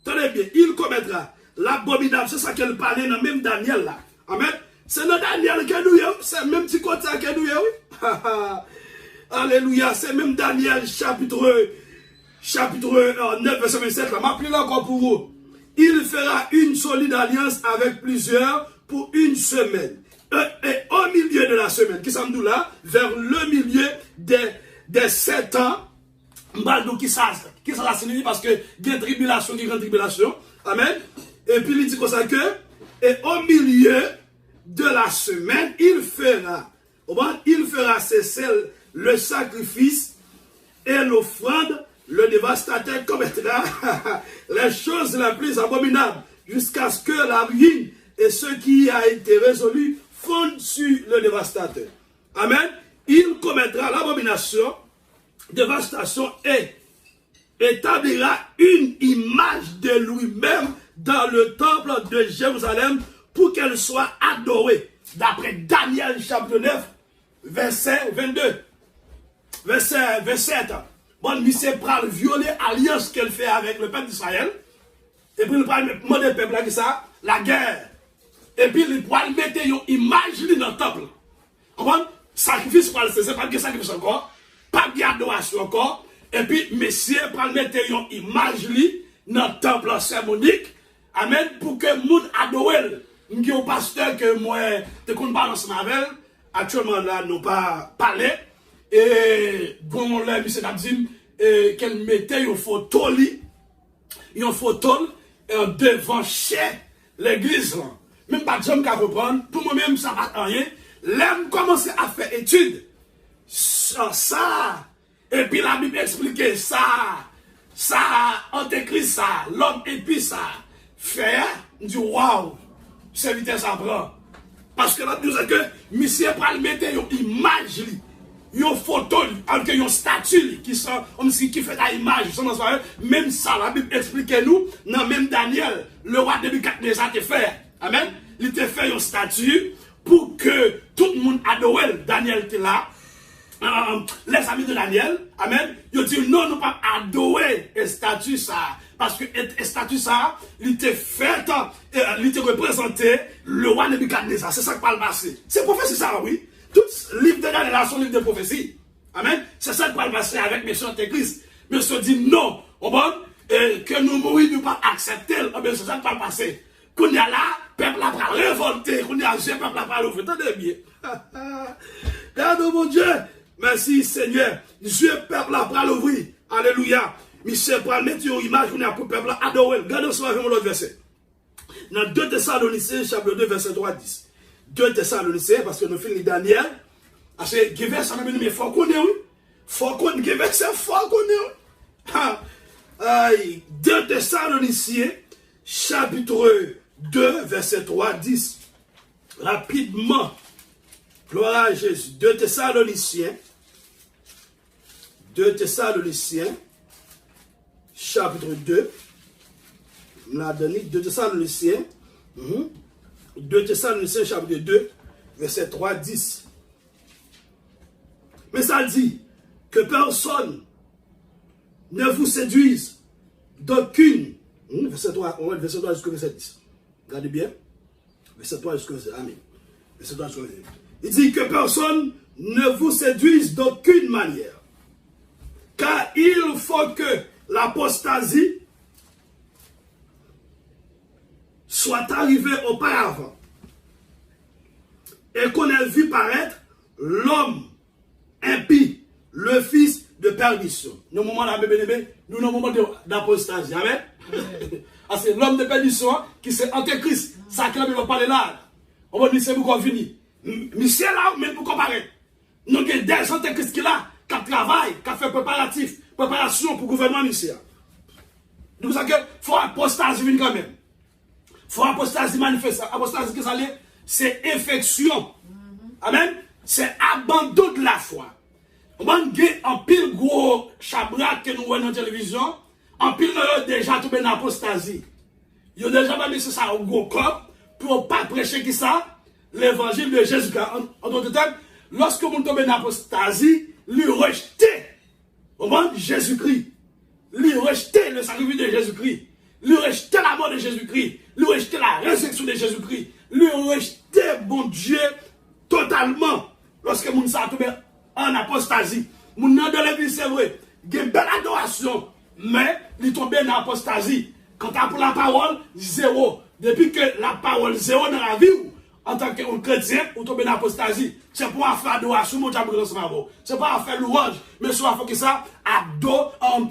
tenez bien, il commettra l'abominable. C'est ça qu'elle parlait dans même Daniel là. Amen. C'est dans Daniel que nous sommes. C'est même petit côté que nous sommes. Alléluia. C'est même Daniel chapitre 9 verset 27 là. M'appelez là encore pour vous. Il fera une solide alliance avec plusieurs pour une semaine. Et au milieu de la semaine, qui sommes nous là, vers le milieu des 7 ans, qui ça signifie parce que il y a tribulation, il y a tribulation. Amen. Et puis il dit comme ça que, et au milieu de la semaine, il fera cesser le sacrifice et l'offrande, le dévastateur commettra les choses les plus abominables jusqu'à ce que la ruine et ce qui a été résolu fondent sur le dévastateur. Amen. Il commettra l'abomination, dévastation et établira une image de lui-même dans le temple de Jérusalem pour qu'elle soit adorée. D'après Daniel chapitre 9, verset 22. Verset 27. Bon, monsieur pral violer l'alliance qu'elle fait avec le peuple d'Israël. Et puis il pral demander au peuple là, ça, la guerre. Et puis il pral mettre une image dans le temple. Comment? Sacrifice pral c'est pas de sacrifice encore. Pas de adoration encore. Et puis monsieur pral mettre une image dans le temple sermonique. Amen. Pour que le monde adore. Je dis au pasteur que moi, je ne parle pas avec. Actuellement là, nous pas parlé. Et bon, là, monsieur a dit qu'elle mettait une photo devant chez l'église. Même pas de gens qui reprendre. Pour moi-même, ça ne va rien. L'aime commencer à faire étude sur ça. Et puis la Bible explique ça, antéchrist ça, l'homme et puis ça. Faire, du waouh, c'est vitesse ça prend. Parce que là, nous dit que monsieur pral mettre une image, une photo, une statue qui fait la image, même ça, la Bible explique nous, dans même Daniel, le roi de Nebuchadnezzar te fait. Amen. Il te fait une statue pour que tout le monde adore. Daniel était là. Les amis de Daniel, amen, ils disent non, nous pas adorer une statue ça. Parce que une statue ça, il était fait, il était représenté le roi Nebuchadnezzar. C'est ça qui parle passé. C'est prophétie ça, oui. Tout livre de Daniel sont livre de prophétie. Amen. C'est ça qui parle passé avec M. Antéchrist. Monsieur dit non, que nous mourons, nous pas accepter. C'est ça qui parle passé. Qu'on y a là, peuple a pas révolté. Qu'on y a peuple a pas révolté. Attendez bien. Regarde mon Dieu. Merci Seigneur. Dieu peuple a pas l'ouvrir. Alléluia. Monsieur pral mettre une image pour le peuple a adorer. Regardez ce avec l'autre verset. Dans 2 Thessaloniciens chapitre 2 verset 3 à 10. 2 Thessaloniciens parce que nous finissons Daniel. Parce que il verset ça mais faut qu'on ait oui. Faut qu'on ait verset faut qu'on ait. 2 Thessaloniciens chapitre 2 verset 3 à 10. Rapidement. Gloire à Jésus. 2 Thessaloniciens chapitre 2. On a donné 2 Thessaloniciens. 2 Thessaloniciens chapitre 2, verset 3 à 10. Mais ça dit que personne ne vous séduise d'aucune. Verset 3 jusqu'au verset 10. Regardez bien. Verset 3 jusqu'au verset 10. Amen. Verset 3 jusqu'au verset 10. Il dit que personne ne vous séduise d'aucune manière. Car il faut que l'apostasie soit arrivée auparavant. Et qu'on ait vu paraître l'homme impie, le fils de perdition. Nous, au moment nous, au moment d'apostasie. Amen. C'est l'homme de perdition qui c'est antéchrist. Ça qui va parler là. On va dire c'est pour qu'on finit. Michel là, mais pour comparer. Nous avons des antéchrists qui là. qui travaille, qui fait préparation pour le gouvernement ici. Donc, ça que faut apostasie venir quand même. Faut apostasie manifester. Apostasie, c'est infection. Amen. C'est abandon de la foi. On va en pile gros chabrak que nous voyons dans la télévision. En pile, déjà tombé dans l'apostasie. Ils ont déjà pas mis ça au gros corps pour pas prêcher qui ça, l'évangile de Jésus-Christ. En d'autres termes, lorsque vous tombez dans l'apostasie, lui rejeter Jésus-Christ. Lui rejeter le sacrifice de Jésus-Christ. Lui rejeter la mort de Jésus-Christ. Lui rejeter la résurrection de Jésus-Christ. Lui rejeter bon Dieu totalement. Lorsque vous tombez en apostasie. Moun nan de l'église, c'est vrai. Il y a une belle adoration. Mais, il tombe dans l'apostasie. Quand tu as pour la parole, zéro. Depuis que la parole zéro dans la vie, en tant que chrétien, vous tombez dans l'apostasie. C'est pour faire adoration, mon diable dans ce moment. C'est pas faire louange. Mais soit faut que ça,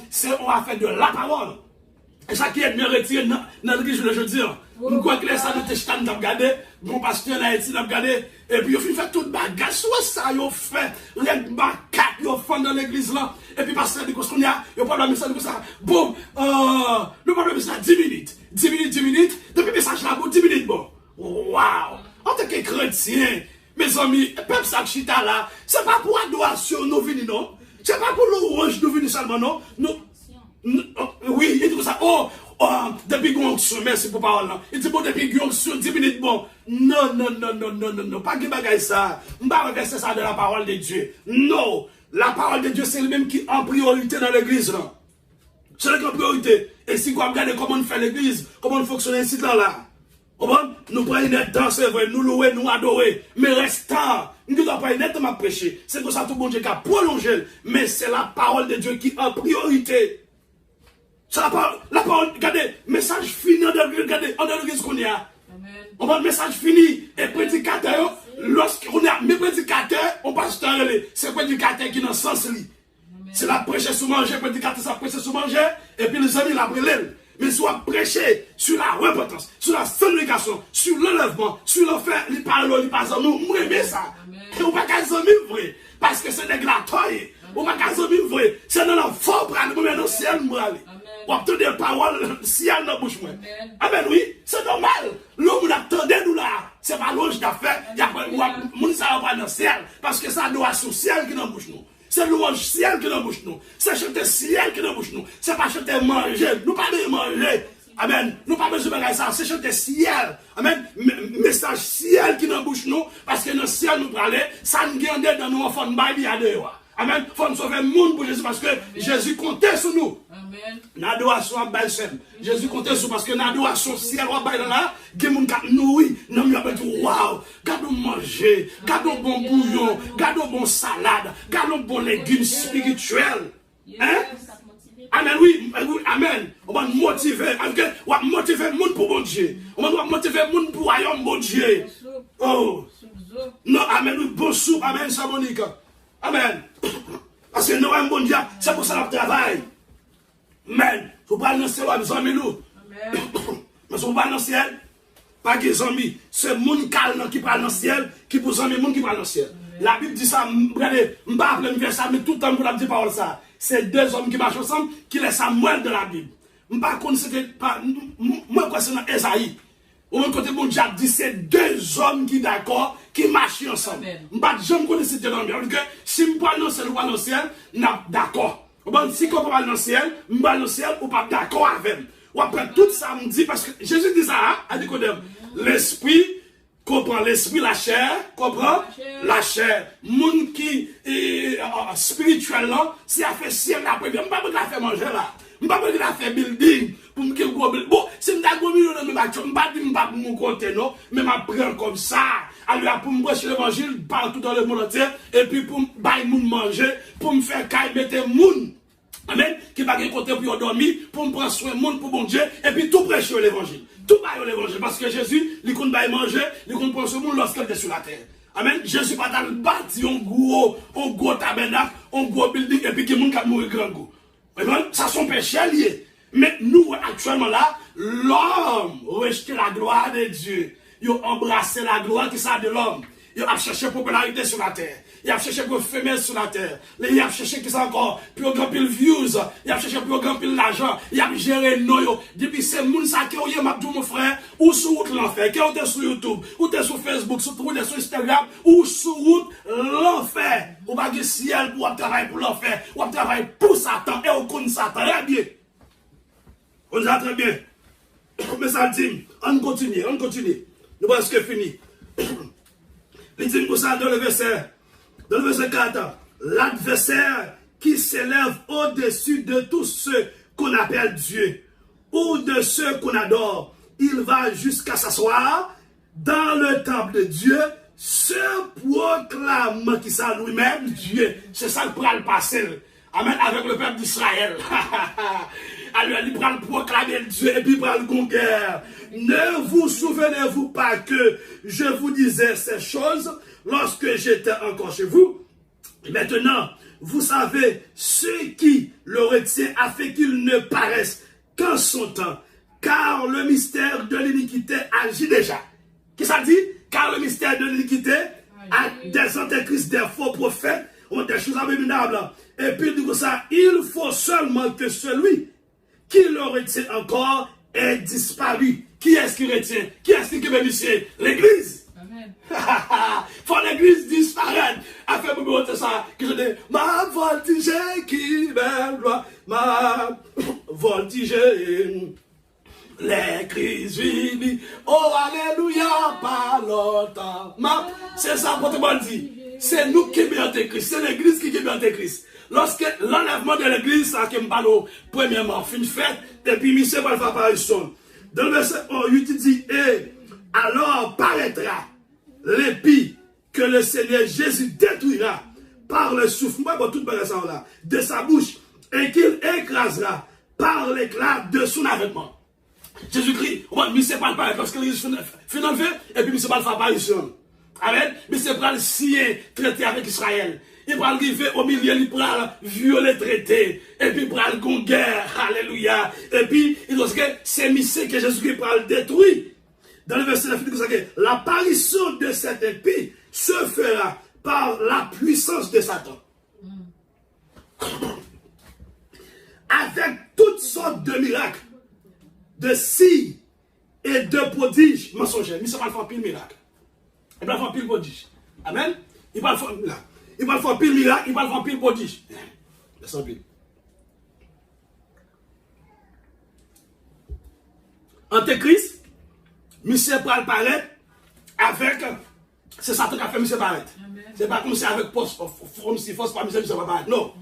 c'est on va faire de la parole. Et ça qui est bien retiré dans l'église, je veux dire. Nous croyons que les salles de Téchtan nous regardé, mon pasteur en Haïti nous regardé, et puis ils fait tout le bagage, soit ça, ils ont fait, les bacs, ils ont fait dans l'église là, et puis pasteur dit qu'on y a, ils ont pas de message comme ça, boum, nous parlons de ça 10 minutes, 10 minutes, depuis le message là, 10 minutes, bon, waouh, en tant que chrétien, mes amis, peuple Sakchita là, c'est pas pour adoration nous venons, non, c'est pas pour louange nous venons seulement, non, oui, il dit comme ça, depuis qu'on se merci pour parole là. Il dit bon, depuis qu'on se 10 minutes, bon. Non, pas que bagaille ça. On va reverser ça de la parole de Dieu. Non, la parole de Dieu, c'est le même qui est en priorité dans l'église là. C'est le qui est en priorité. Et si vous regardez comment on fait l'église, comment on fonctionne ici là. Nous prenons une danse, c'est vrai, nous louer, nous adorer. Mais restant, nous ne devons pas nettement prêcher. C'est que ça tout bon Dieu qui a prolongé. Mais c'est la parole de Dieu qui est en priorité. C'est la parole, regardez, message fini, regardez, en l'église qu'on y a. On va le message fini. Et prédicateur, lorsqu'on a mes prédicateurs, on passe dans le c'est prédicateur qui est dans le sens là. C'est la prêcher sur manger, prédicateur, ça prêcher sur manger, et puis les amis, la brûlent. Mais soit prêcher sur la repentance, sur la sanctification, sur l'enlèvement, sur l'enfer, il parle, il passe en nous, moi j'aime ça. Et on va qu'à vrai, parce que c'est des glatoires. On va qu'à vrai, c'est dans la force, on va dans le ciel, on va entendre des paroles, ciel dans la bouche. Amen, oui, c'est normal. L'homme attendait nous là, c'est pas l'ange d'affaires, il y a pas de ça va dans le ciel, parce que ça doit être ciel qui est dans la bouche. C'est louange ciel qui est dans la bouche. C'est chanter ciel qui est dans la bouche. C'est pas chanter manger. Nous pas de manger. Amen. Nous pas besoin de ça. C'est chanter ciel. Amen. Message ciel qui est dans la bouche. Parce que dans le ciel, nous parlons. Ça nous gagne dans nos enfants. Nous parlons. Amen. Il faut nous sauver le monde pour Jésus parce que Jésus comptait sur nous. Amen. L'adoration à Balsem. Jésus comptait sur parce que l'adoration ciel va bailler là. Nous nourrir. Nous avons dit waouh. Gardons manger. Gardons bon bouillon. Gardons bon salade. Gardons bon légumes spirituels. Hein? Amen, oui, amen. On va motiver. On va motiver le monde pour bon Dieu. On va motiver le monde pour royaume bon Dieu. Oh. Non, amen, oui, bon soupe. Amen, ça Monique. Amen. Parce que nous avons un bon Dieu, c'est pour ça qu'on travaille. Amen. Il faut pas annoncer les amis nous. Amen. Mais si on va dans le ciel, pas que les amis. C'est mon calme qui parle dans le ciel, qui pour les amis, qui parle dans le ciel. La Bible dit ça, regardez, je ne vais pas appeler ça, mais tout le temps pour la dire parole ça. C'est deux hommes qui marchent ensemble, qui laissent ça moelle de la Bible. Je ne sais pas si c'était pas. Moi, quoi, c'est dans Esaïe. Au même côté, mon Dieu dit c'est deux hommes qui d'accord, qui marchent ensemble. Je ne connais pas dans le ciel. Si je parle dans le ciel ou pas dans le ciel, je suis d'accord. Si je parle dans le ciel, je parle dans le ciel ou pas d'accord avec. Ou après tout ça, me dit, parce que Jésus dit ça à Nicodème. L'esprit comprend l'esprit, la chair, comprend la chair. Moun qui est spirituel là, si a fait ciel là, je ne vais pas faire manger là. Je ne vais pas faire building pour me faire gros building. Bon, si je ne vais pas faire building, je ne vais pas dire pour mon côté, non, mais je prends comme ça. Alors, pour me prêcher l'évangile partout dans le monde entier, et puis pour me manger, pour me faire caille, mettre moun. Amen. Qui va côté pour dormir, pour me prendre soin du monde pour bon Dieu, et puis tout prêcher l'évangile. Tout bailler l'évangile. Parce que Jésus, il compte bailler manger, il compte prendre soin du monde lorsqu'il est sur la terre. Amen. Jésus pas dans le bâti, un gros tabernacle, un gros building, et puis qui monde qui mourir grand goût. Amen. Ça sont péchés liés. Mais nous, actuellement là, l'homme rejeté la gloire de Dieu. Il a embrassé la gloire qui sort de l'homme. Il a cherché popularité sur la terre. Il a cherché pour femelle sur la terre. Il a cherché qui ça encore, pour grand pile views. Il a cherché pour grand pile l'argent. Il a géré noyo. Depuis c'est moun ça qui est m'a dit mon frère, ou sur route l'enfer. Qui est sur YouTube, ou t'es sur Facebook, sur Twitter, sur Instagram, ou sur route l'enfer. Ou pas de ciel pour travailler pour l'enfer. Ou travailler pour Satan. Et on connaît Satan. Très bien. On a très bien. Mais ça dit, on continue. Nous voyons ce que fini. Il dit pour ça dans le verset 4, l'adversaire qui s'élève au-dessus de tous ceux qu'on appelle Dieu ou de ceux qu'on adore, il va jusqu'à s'asseoir dans le temple de Dieu, se proclame qui ça lui-même Dieu. C'est ça le pral passer. Amen, avec le peuple d'Israël. Alors, il prend le proclamer Dieu et puis il prend le guerre. Ne vous souvenez-vous pas que je vous disais ces choses lorsque j'étais encore chez vous? Maintenant, vous savez ce qui le retient afin qu'il ne paraisse qu'en son temps. Car le mystère de l'iniquité agit déjà. Qu'est-ce que ça dit? Car le mystère de l'iniquité a des antéchrists, des faux prophètes, ont des choses abominables. Et puis, du coup, ça, il faut seulement que celui qui le retient encore est disparu. Qui est-ce qui retient? Qui est-ce qui bénéficie? L'Église. Amen. Faut l'Église disparaître. Afin pour me ça, que je dis, ma voltige qui m'éloigne, ma voltige, l'Église unie. Oh, alléluia, pas longtemps. C'est ça, pour tout le monde dit. C'est nous qui sommes Antéchrist. C'est l'Église qui est Antéchrist. Lorsque l'enlèvement de l'église, ça qui me parle premièrement, fin fête, et puis monsieur va faire apparition. Dans le verset 1, il dit, et alors paraîtra l'épée que le Seigneur Jésus détruira par le souffle, de sa bouche, et qu'il écrasera par l'éclat de son avènement. Jésus-Christ, monsieur va apparaître lorsque l'église finit enlever, et puis monsieur va faire apparition. Amen. Monsieur va le signer, traiter avec Israël. Il va arriver au milieu, il va violer le traité. Et puis il va le guerre. Alléluia. Et puis, il doit dire que c'est Missé que Jésus-Christ va le détruire. Dans le verset 9, il dit que l'apparition de cette épée se fera par la puissance de Satan. Avec toutes sortes de miracles, de signes et de prodiges mensongers. Il ne va pas faire pile miracle. Il va faire pile prodige. Amen. Il va faire là. Il va faire pile miracle, il va faire pile prodige. Laissons pile. Antéchrist, monsieur va apparaître avec. C'est Satan qui a fait monsieur apparaître. C'est pas comme si avec force pas monsieur va apparaître. Non.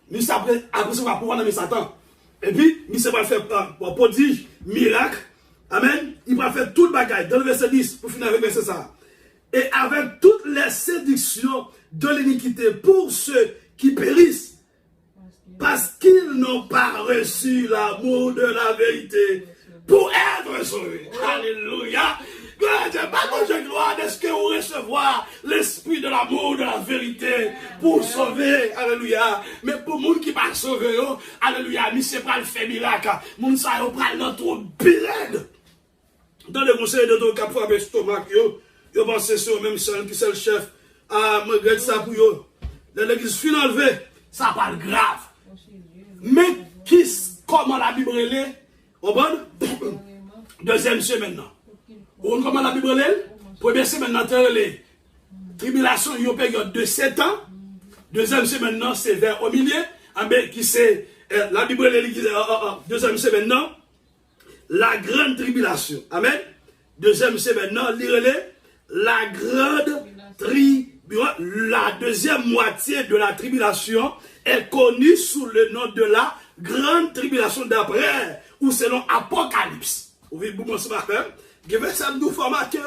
Monsieur après ça va pouvoir nommer Satan. Et puis, monsieur va faire prodige, miracle. Amen. Il va faire tout le bagage. Dans le verset 10, pour finir avec le verset ça. Et avec toutes les séductions de l'iniquité pour ceux qui périssent, parce qu'ils n'ont pas reçu l'amour de la vérité pour être sauvés. Alléluia. Gloire, est-ce que vous recevoir l'esprit de l'amour de la vérité pour sauver? Alléluia. Mais pour les gens qui ne sont pas sauvés, alléluia, mais ce n'est pas le fait miracle. Les gens qui prennent notre billet. Dans le conseil de ton cap avec stomac, yo pensez sur même seul qui c'est le chef. Ah, me regrette ça pour yo. L'église fin enlevée, ça pas grave. Mais comment la Bible est? Au bon? Deuxième semaine maintenant. Comment la Bible est? Première semaine maintenant, les tribulations, il y a une période de 7 ans. Deuxième semaine maintenant, c'est vers au milieu. Qui c'est la Bible est deuxième semaine maintenant. La grande tribulation. Amen. Deuxième semaine maintenant, lire-les. La grande tribulation, la deuxième moitié de la tribulation est connue sous le nom de la grande tribulation d'après, ou selon Apocalypse. Vous voyez, vous pensez pas faire? Je vais ça nous formater.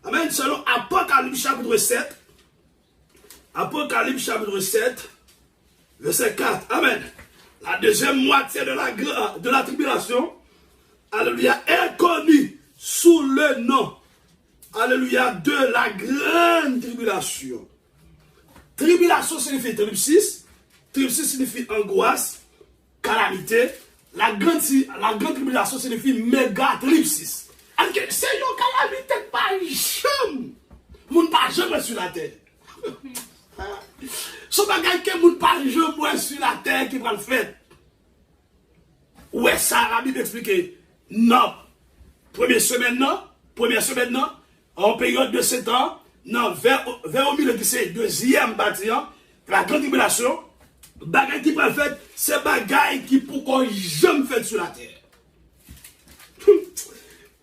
Amen. Selon Apocalypse chapitre 7. Apocalypse chapitre 7, verset 4. Amen. La deuxième moitié de la tribulation, alléluia, est connue sous le nom, alléluia, de la grande tribulation. Tribulation signifie tribulsis. Tribulsis signifie angoisse, calamité. La grande tribulation signifie méga tribulsis. C'est une calamité pas jamais. Moun pas jamais sur la terre. Son bagage que moun pas jamais sur la terre qui va le faire. Ouais, ça, la Bible explique. Non. Première semaine, non. En période de 7 ans, non, vers au milieu qui c'est deuxième bâtiment, la grande tribulation, bagage qui va le faire, c'est bagage qui pour qu'on jamais fait sur la terre.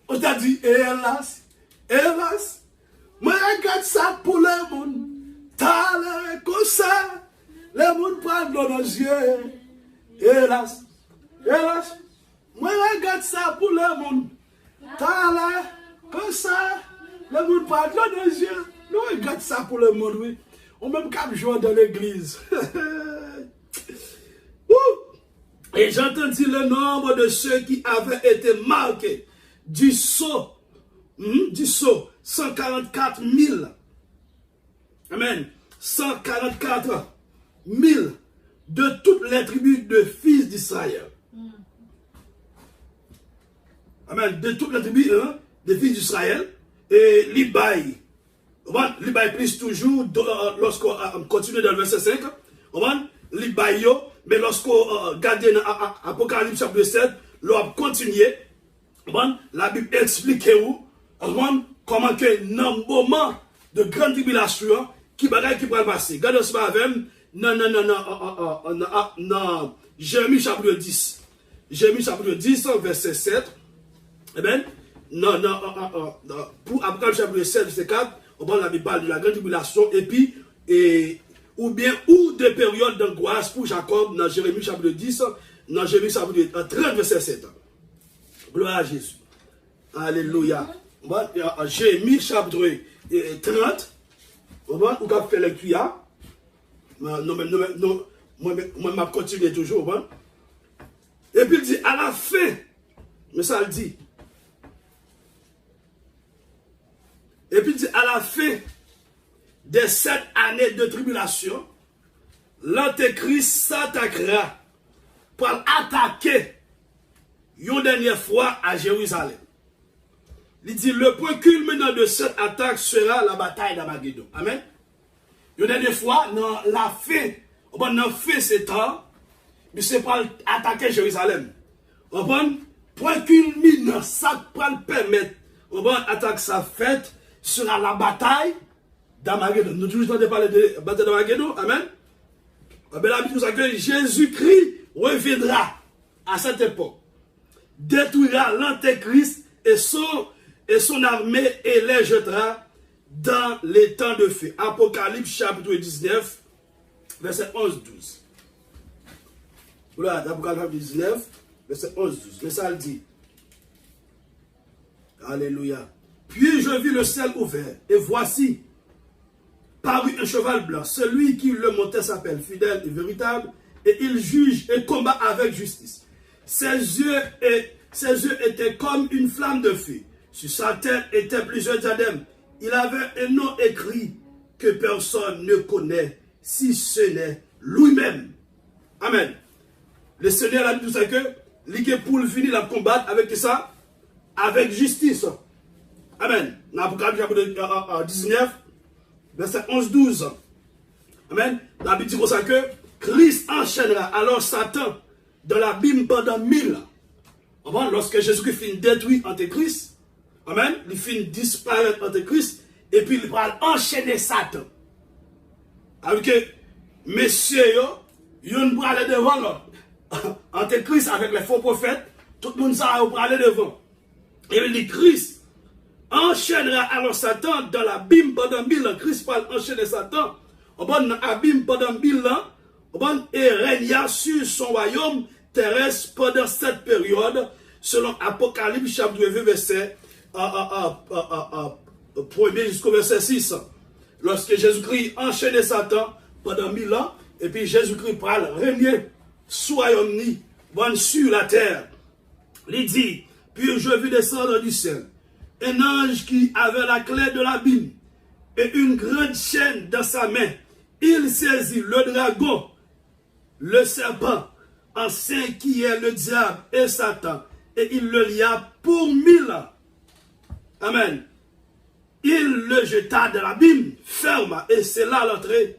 On t'a dit, hélas, moi regarde ça pour le monde. T'as l'air comme ça, le monde prend dans nos yeux. Hélas, moi regarde ça pour le monde. T'as l'air comme ça, le monde prend dans nos yeux. Nous regarde ça pour le monde, oui. On même cap jouer dans l'église. Et j'entendis le nombre de ceux qui avaient été marqués du sceau, 144 000. Amen. 144 000 de toutes les tribus de fils d'Israël. Amen. De toutes les tribus de fils d'Israël. Et l'Ibaï plus toujours lorsqu'on continue dans le verset 5. L'Ibaï, mais lorsqu'on regarde dans Apocalypse chapitre 7, l'on continue. La Bible explique comment que dans le moment de grande tribulation, qui va passer. Regardez ce avec non, Jérémie chapitre 10. Jérémie chapitre 10, verset 7. Eh bien, pour Apocalypse chapitre 7, verset 4, la Bible parle de la grande tribulation, et puis, ou des périodes d'angoisse pour Jacob, dans Jérémie chapitre 10, dans Jérémie chapitre 30, verset 7. Gloire à Jésus. Alléluia. Jérémie chapitre 30, on va faire lecture. Non, moi, je continue toujours. Et puis il dit, à la fin, mais ça le dit. Et puis il dit, à la fin des 7 années de tribulation, l'Antéchrist s'attaquera pour attaquer une dernière fois à Jérusalem. Il dit, le point culminant de cette attaque sera la bataille d'Armageddon. Amen. Une dernière fois, dans la fin, c'est temps, mais c'est pour attaquer Jérusalem. Point culminant, ça peut permettre, attaque sa fête sera la bataille d'Armageddon. Nous toujours de parler de la bataille d'Armageddon. Amen. La Bible nous a que Jésus-Christ reviendra à cette époque, détruira l'Antéchrist et son armée et les jettera dans les temps de feu. Apocalypse chapitre 19, verset 11-12. Voilà, Apocalypse 19, verset 11-12. Mais ça le dit. Alléluia. Puis je vis le ciel ouvert, et voici, parut un cheval blanc. Celui qui le montait s'appelle fidèle et véritable, et il juge et combat avec justice. Ses yeux étaient comme une flamme de feu. Sur sa tête étaient plusieurs diadèmes. Il avait un nom écrit que personne ne connaît, si ce n'est lui-même. Amen. Le Seigneur a dit tout ça que, il pour finir la combattre avec ça, avec justice. Amen. Dans l'Apocalypse chapitre 19, verset 11-12. Amen. La Bible dit comme ça que Christ enchaînera alors Satan dans l'abîme pendant 1000 ans. Lorsque Jésus-Christ finit détruire Antéchrist, amen, il finit disparaître Antéchrist, et puis il va enchaîner Satan. Avec que, messieurs, ils vont aller devant l'autre. Antéchrist avec les faux prophètes, tout le monde va aller devant. Et il dit, Christ enchaînera alors Satan dans l'abîme pendant 1000 ans. Christ va enchaîner Satan dans l'abîme pendant 1000 ans, et régna sur son royaume terrestre pendant cette période, selon Apocalypse chapitre 20, verset 1er jusqu'au verset 6. Lorsque Jésus-Christ enchaînait Satan pendant 1000 ans, et puis Jésus-Christ parle régner sur la terre. Il dit, puis je vis descendre du ciel un ange qui avait la clé de l'abîme et une grande chaîne dans sa main. Il saisit le dragon, le serpent, ancien qui est le diable et Satan, et il le lia pour 1000 ans. Amen. Il le jeta de l'abîme, ferme, et c'est là l'entrée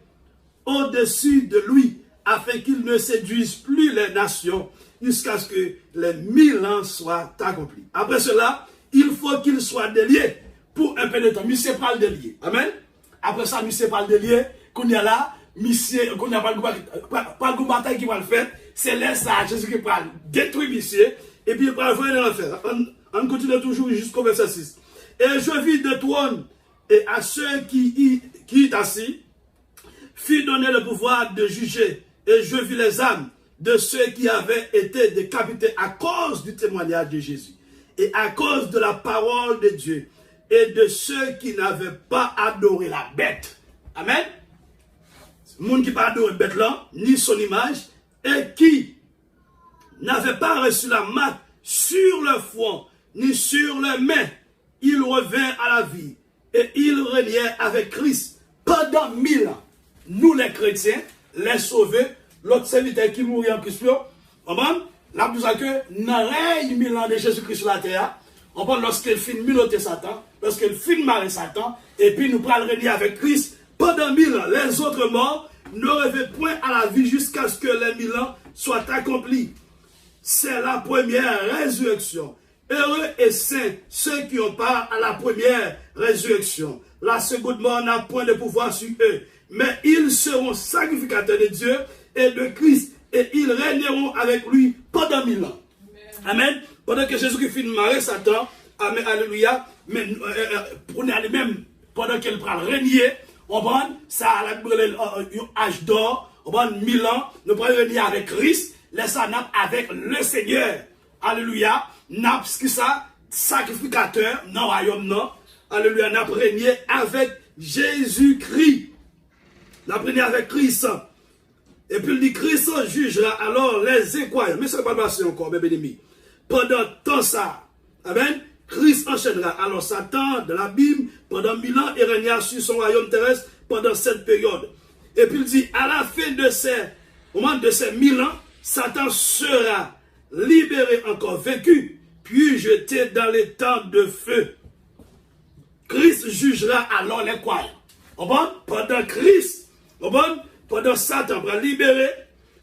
au-dessus de lui, afin qu'il ne séduise plus les nations, jusqu'à ce que les 1000 ans soient accomplis. Après cela, il faut qu'il soit délié pour un peu de temps. Monsieur pas le délié. Amen. Après ça, monsieur pas le délié. Qu'on y a là, monsieur, qu'on n'y a pas de bataille qui va le faire. C'est là ça, Jésus qui parle. Détruire monsieur. Et puis il va le faire dans l'enfer. On continue toujours jusqu'au verset 6. Et je vis de trône, et à ceux qui y assis, fut donné le pouvoir de juger. Et je vis les âmes de ceux qui avaient été décapités à cause du témoignage de Jésus et à cause de la parole de Dieu et de ceux qui n'avaient pas adoré la bête. Amen. Le monde qui n'a pas adoré la bête là, ni son image, et qui n'avait pas reçu la marque sur le front, ni sur les mains, il revint à la vie et il régnait avec Christ pendant 1000 ans. Nous les chrétiens, les sauvés, l'autre serviteur qui mourit en Christ, on va là nous avons que dans règne 1000 ans de Jésus-Christ sur la terre, on va lorsqu'il finit miloter Satan, lorsqu'il finit marrer Satan, et puis nous prenons régner avec Christ pendant 1000 ans. Les autres morts ne reviennent point à la vie jusqu'à ce que les 1000 ans soient accomplis. C'est la première résurrection. Heureux et saints ceux qui ont part à la première résurrection. La seconde mort n'a point de pouvoir sur eux, mais ils seront sacrificateurs de Dieu et de Christ, et ils régneront avec lui pendant 1000 ans. Amen. Pendant que Jésus qui finit marrer Satan, amen, alléluia, mais pour nous-mêmes, pendant qu'il prend régner, on prend ça à l'âge d'or, on prend 1000 ans, nous prenons régner avec Christ, laissons avec le Seigneur. Alléluia. N'a ce qui ça, sacrificateur, non, royaume, non. Alléluia. N'a régné avec Jésus-Christ. N'a régné avec Christ. Et puis il dit, Christ jugera alors les incroyants. Mais ça ne va pas passer encore, bébé ennemi. Pendant tout ça, amen, Christ enchaînera. Alors Satan, de l'abîme, pendant 1000 ans, il régna sur son royaume terrestre pendant cette période. Et puis il dit, à la fin de au moment de ces 1000 ans, Satan sera libéré, encore vaincu, puis jeté dans les temps de feu. Christ jugera alors les croyants. Pendant Christ, pendant Satan va libérer,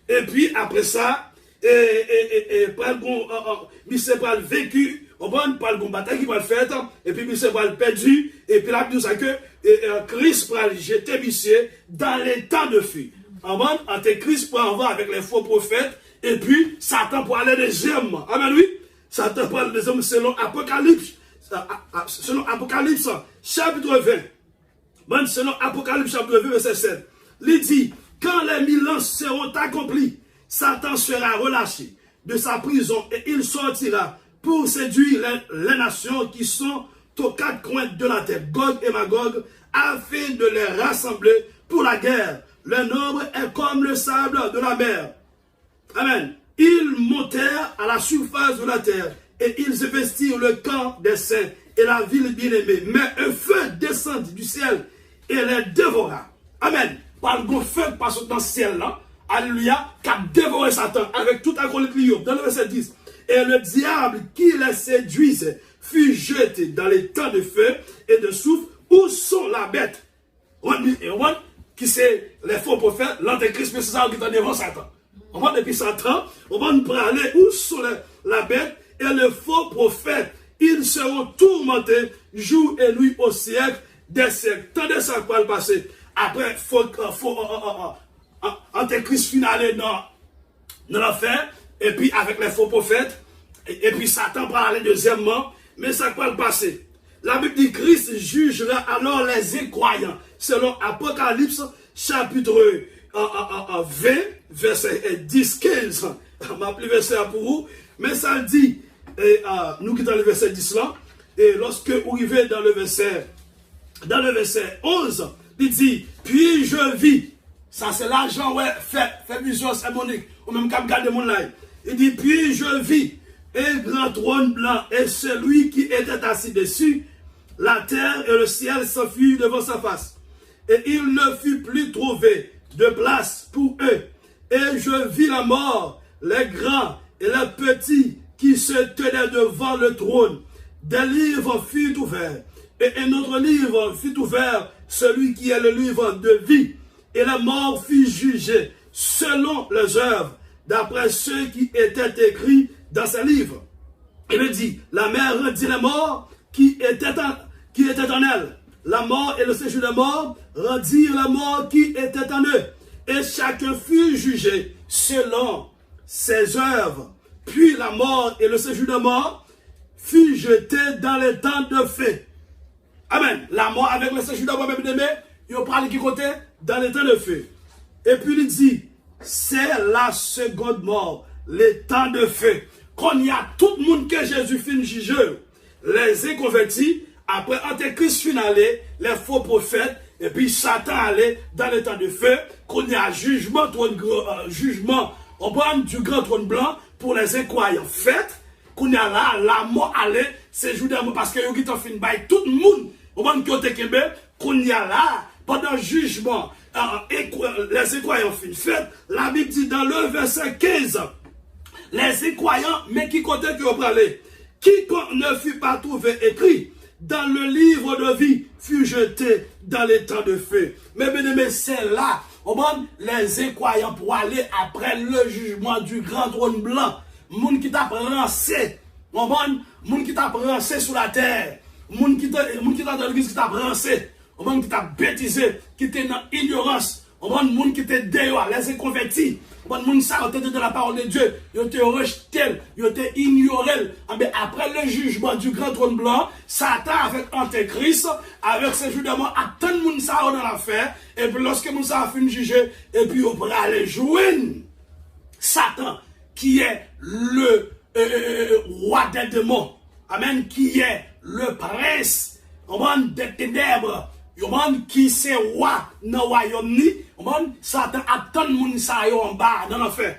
et puis après ça, il va le vécu, par le bataille qui va le faire, et puis il va le perdu, et puis là, nous savons que Christ va le jeter dans les temps de feu. Christ pour avoir avec les faux prophètes, et puis Satan pour aller deuxièmement. Amen, oui. Satan pour aller deuxièmement selon Apocalypse. Selon Apocalypse, chapitre 20. Selon Apocalypse, chapitre 20, verset 7. Il dit, quand les 1000 ans seront accomplis, Satan sera relâché de sa prison et il sortira pour séduire les nations qui sont aux quatre coins de la terre, Gog et Magog, afin de les rassembler pour la guerre. Le nombre est comme le sable de la mer. Amen. Ils montèrent à la surface de la terre et ils investirent le camp des saints et la ville bien-aimée. Mais un feu descendit du ciel et les dévora. Amen. Par le feu qui passe dans le ciel là, alléluia, qui a dévoré Satan avec tout acolyte dans le verset 10. Et le diable qui les séduisait fut jeté dans les temps de feu et de souffle où sont la bête. Qui c'est les faux prophètes, l'antéchrist, mais c'est ça qui est devant Satan. On va depuis Satan, on va nous parler où sont la bête et les faux prophètes. Ils seront tourmentés jour et nuit au siècle des siècles. Tendez ça quoi le passer. Après, antéchrist final dans l'enfer, et puis avec les faux prophètes, et puis Satan va aller deuxièmement, mais ça va le passer. La Bible dit Christ jugera alors les incroyants, selon Apocalypse chapitre 20, verset 10-15. Je m'a appelé verset pour vous, mais ça dit, nous qui dans le verset 10 là, et lorsque vous arrivez dans le verset 11, il dit, puis je vis. Ça c'est l'argent, ouais, fait vision symbolique, ou même quand garde mon live. Il dit, puis je vis un grand trône blanc, et celui qui était assis dessus, la terre et le ciel s'enfuirent devant sa face. Et il ne fut plus trouvé de place pour eux. Et je vis la mort, les grands et les petits qui se tenaient devant le trône. Des livres furent ouverts, et un autre livre fut ouvert, celui qui est le livre de vie. et la mort fut jugée selon leurs œuvres, d'après ce qui était écrit dans ce livre. Il dit, la mer rendit les morts qui étaient en elle. La mort et le séjour des morts rendirent la mort qui était en eux. Et chacun fut jugé selon ses œuvres. Puis la mort et le séjour des morts fut jeté dans les temps de feu. Amen. La mort avec le séjour des morts, même aimé, il parle qui côté? Dans les temps de feu. Et puis il dit, c'est la seconde mort, les temps de feu. Quand il y a tout le monde que Jésus finit juger, les inconvertis, après Antéchrist finalé, les faux prophètes, et puis Satan allait dans les temps de feu, qu'on y a jugement, jugement au bord du grand trône blanc pour les incroyants. Fait, qu'on y a là, la mort allait, c'est jour d'amour, parce que vous avez fini by tout le monde, au bord qui ont été qu'on y a là, pendant le jugement, les incroyants finissent. Fait, la Bible dit dans le verset 15, les incroyants, mais qui comptait que vous parlez, quiconque ne fut pas trouvé écrit dans le livre de vie fut jeté dans les temps de feu. Mais bien aimé, c'est là, les incroyants pour aller après le jugement du grand trône blanc. Moun qui t'a brancé, moun qui t'a brancé sur la terre, moun qui t'a dans l'église qui t'a brancé, moun qui t'a bêtisé, qui t'a dans l'ignorance, moun qui t'a dehors, les inconvertis. Moun sa de la parole de Dieu, ils ont été rejetés, ils ont été ignorés. Après le jugement du grand trône blanc, Satan avec Antéchrist, avec ses jugements, attend moun sa dans l'affaire, et puis lorsque moun sa a fini juger, et puis on pourra aller joindre Satan, qui est le roi des démons, amen, qui est le prince, des ténèbres, qui c'est roi dans le royaume ni, Satan attend moun sa yo en bas dans l'enfer.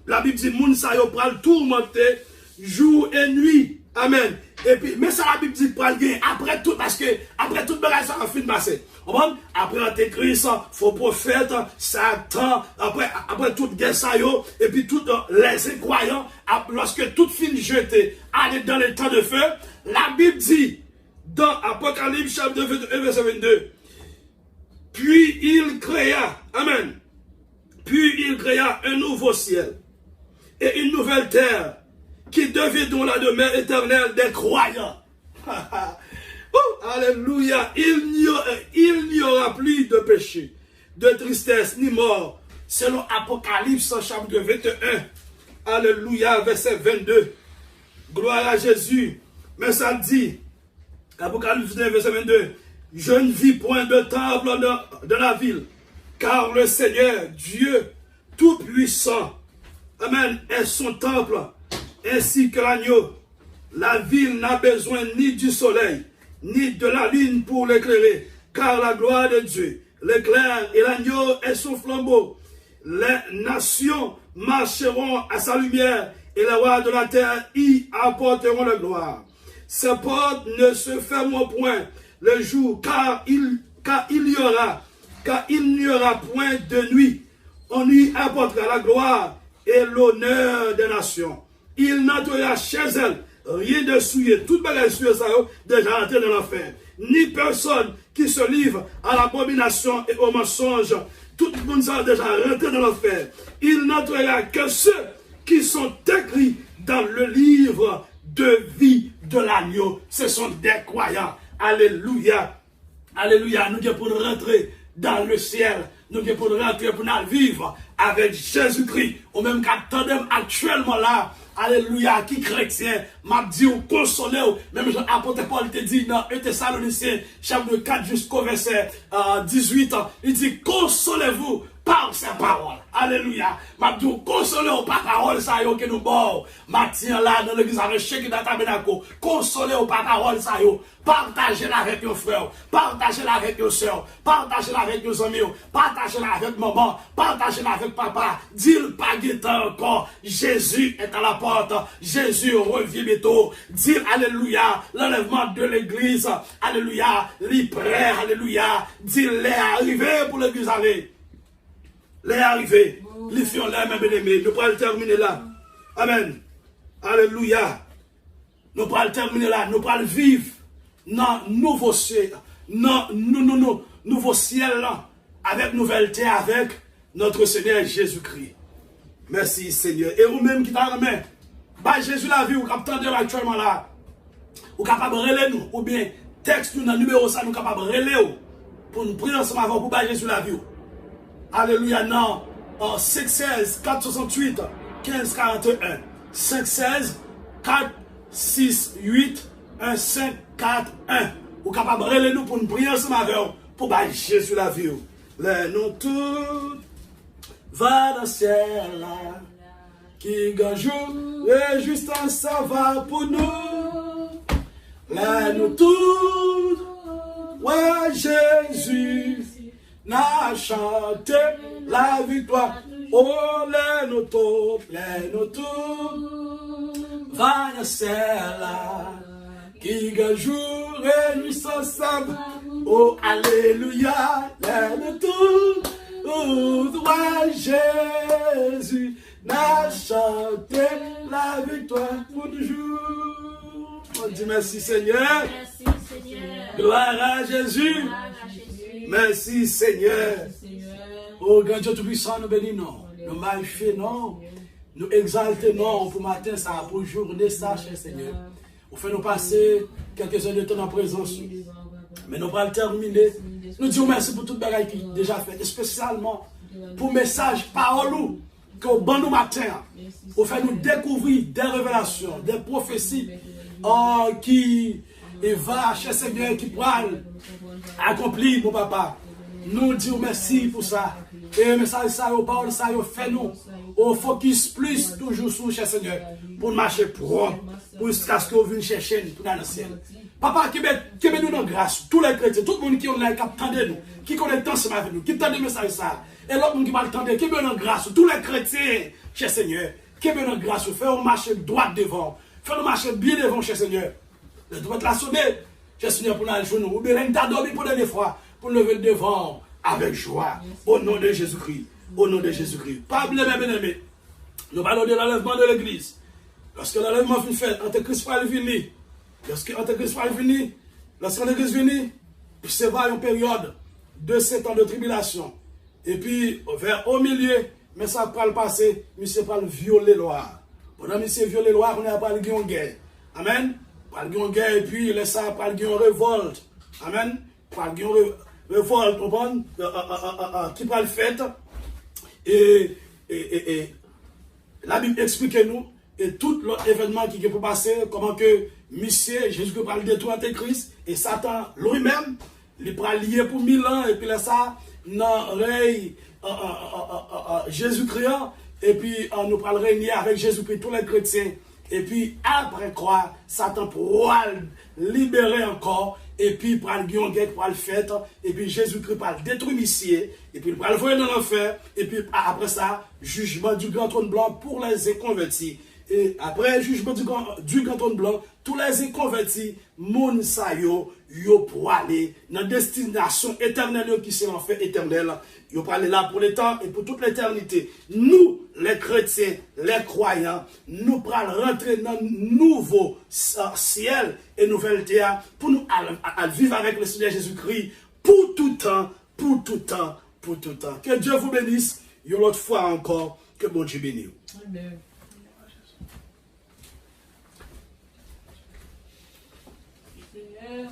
La Bible dit moun sa yo pral tourmenter jour et nuit. Amen. Et puis mais ça la Bible dit pral gagner après tout, parce que après tout bagage ça a fini passer. Après Antéchrist, faux prophète, Satan, après toute guerre ça yo, et puis toutes les incroyants, lorsque tout finit jeté aller dans le temps de feu, la Bible dit dans Apocalypse chapitre 21 verset 22. Puis il créa, amen, puis il créa un nouveau ciel et une nouvelle terre qui deviendront la demeure éternelle des croyants. Oh, alléluia, il n'y aura plus de péché, de tristesse, ni mort, selon Apocalypse chapitre 21, alléluia, verset 22. Gloire à Jésus. Mais ça dit, Apocalypse 21, verset 22, je ne vis point de temple dans la ville, car le Seigneur, Dieu Tout-Puissant, amen, est son temple, ainsi que l'agneau. La ville n'a besoin ni du soleil, ni de la lune pour l'éclairer, car la gloire de Dieu l'éclaire et l'agneau est son flambeau. Les nations marcheront à sa lumière, et les rois de la terre y apporteront la gloire. Ces portes ne se fermeront point le jour, car il n'y aura point de nuit. On y apportera la gloire et l'honneur des nations. Il n'entrera chez elle rien de souillé. Toute bagage souillée, ça déjà entré dans l'enfer. Ni personne qui se livre à l'abomination et au mensonge. Tout le monde a déjà rentré dans l'enfer. Il n'entrera que ceux qui sont écrits dans le livre de vie de l'agneau. Ce sont des croyants. Alléluia. Alléluia. Nous sommes pour rentrer dans le ciel. Nous sommes pour rentrer pour nous vivre avec Jésus-Christ. Ou même qu'attendons actuellement là. Alléluia. Qui chrétien m'a dit ou consolé. Même apôtre Paul te dit dans 1 Thessaloniciens chapitre 4 jusqu'au verset 18. Il dit consolez-vous par sa parole. Alléluia. M'a dit consolez-vous par parole ça yo que nous bon. Matin là dans l'église avec chèque dans tabernacle. Consolez-vous par parole ça yo. Partagez-la avec vos frères, partagez-la avec vos soeurs, partagez-la avec vos amis, partagez-la avec maman, partagez-la avec papa. Dis-le pas guettant encore. Jésus est à la porte. Jésus revient bientôt. Dis alléluia. L'enlèvement de l'église. Alléluia. Les prêts. Alléluia. Dis les arrivés pour l'église aller. Les arrivés. Les filles ont l'air même bien-aimés. Nous pourrons le terminer là. Amen. Alléluia. Nous pourrons le terminer là. Nous pourrons le vivre. Non, nouveau ciel, non, nouveau ciel là, avec nouvelle terre, avec notre Seigneur Jésus-Christ. Merci Seigneur. Et vous-même qui t'a remis, bah Jésus la vie, ou capitaine de actuellement là, ou capable de relayer nous, ou bien texte nous dans le numéro ça, nous capable de relayer pour nous prier ensemble avant pour bah Jésus la vie. Alléluia, non. 516 468 1541. 516 468 1541. Ou capable de relayer nous pour nous prier ensemble avec pour bah Jésus la vie. Les nous tous va dans le ciel là, qui gagne et juste en ça va pour nous. Là nous tous, ouais Jésus n'a chanté la victoire. Oh les nous tous, va dans le ciel là, qui gagne et juste en ça va. Oh alléluia, les nous tous. Toi Jésus n'a chanté la victoire pour toujours. On dit merci Seigneur. Merci Seigneur. Gloire à Jésus. Merci Seigneur. Oh grand Dieu Tout-Puissant, nous bénissons. Nous magnifions, nous exaltons pour matin ça, pour journée ça, cher Seigneur. Vous faites nous passer quelques heures de temps en présence. Mais nous allons terminer. Nous disons merci pour tout le travail qui est déjà fait, et spécialement pour le message, parole que au bon matin, pour faire nous découvrir des révélations, des prophéties qui va chez Seigneur, qui pourra accomplir, mon papa. Nous disons merci pour ça. Et le message, ça, aux paroles, ça, fait nous, au focus plus toujours sur chez Seigneur, pour marcher propre, pour jusqu'à ce que vous venez chercher pour dans le ciel. Papa, qui met nous dans grâce, tous les chrétiens, tout le monde qui est là, qui attend nous, qui connaît tant ce avec nous, qui attend le message ça, et l'autre monde qui va attendre, qui met dans grâce, tous les chrétiens, cher Seigneur, qui met dans grâce, faire marcher droit devant, faire marcher bien devant, cher Seigneur. Le droit de la sonner, cher Seigneur, pour nous joindre, ou bien t'as dormi pour dernière fois, pour lever devant avec joie, au nom de Jésus-Christ, au nom de Jésus-Christ. Pas blême, bien-aimé. Nous parlons de l'enlèvement de l'église. Lorsque l'enlèvement est fait, Antéchrist va venir. Lorsque l'Antéchrist va venir, lorsque l'Antéchrist vient, c'est une période de 7 ans de tribulation. Et puis, au milieu, mais ça va le passer, monsieur va violer la loi. Pendant monsieur violer la loi, on n'a pas le guerre. Amen. Pas le guerre, et puis, laisse ça, pas le révolte. Amen. Pas le révolte, comprendre, qui va le faire. Et la Bible explique-nous, et tout l'autre événement qui peut passer, comment que monsieur, Jésus peut le détruire Antéchrist, et Satan lui-même, il peut lier pour 1000 ans, et puis là ça, dans l'oreille Jésus-Christ, et puis nous pourrons régner avec Jésus-Christ, tous les chrétiens, et puis après quoi, Satan pourra libérer encore, et puis pour le guerre, pour le fait, et puis Jésus-Christ pour le détruire monsieur, et puis il pourra le voir dans l'enfer, et puis après ça, jugement du grand trône blanc pour les inconvertis. Et après le jugement du grand trône blanc, tous les inconvertis, moun sa yo pour aller dans la destination éternelle qui c'est l'enfer éternel. Yo pour aller là pour le temps et pour toute l'éternité. Nous, les chrétiens, les croyants, nous pourrons rentrer dans un nouveau ciel et nouvelle terre pour nous vivre avec le Seigneur Jésus-Christ pour tout temps, pour tout temps, pour tout temps. Que Dieu vous bénisse. Une autre fois encore, que bon Dieu bénisse. Amen. Yeah.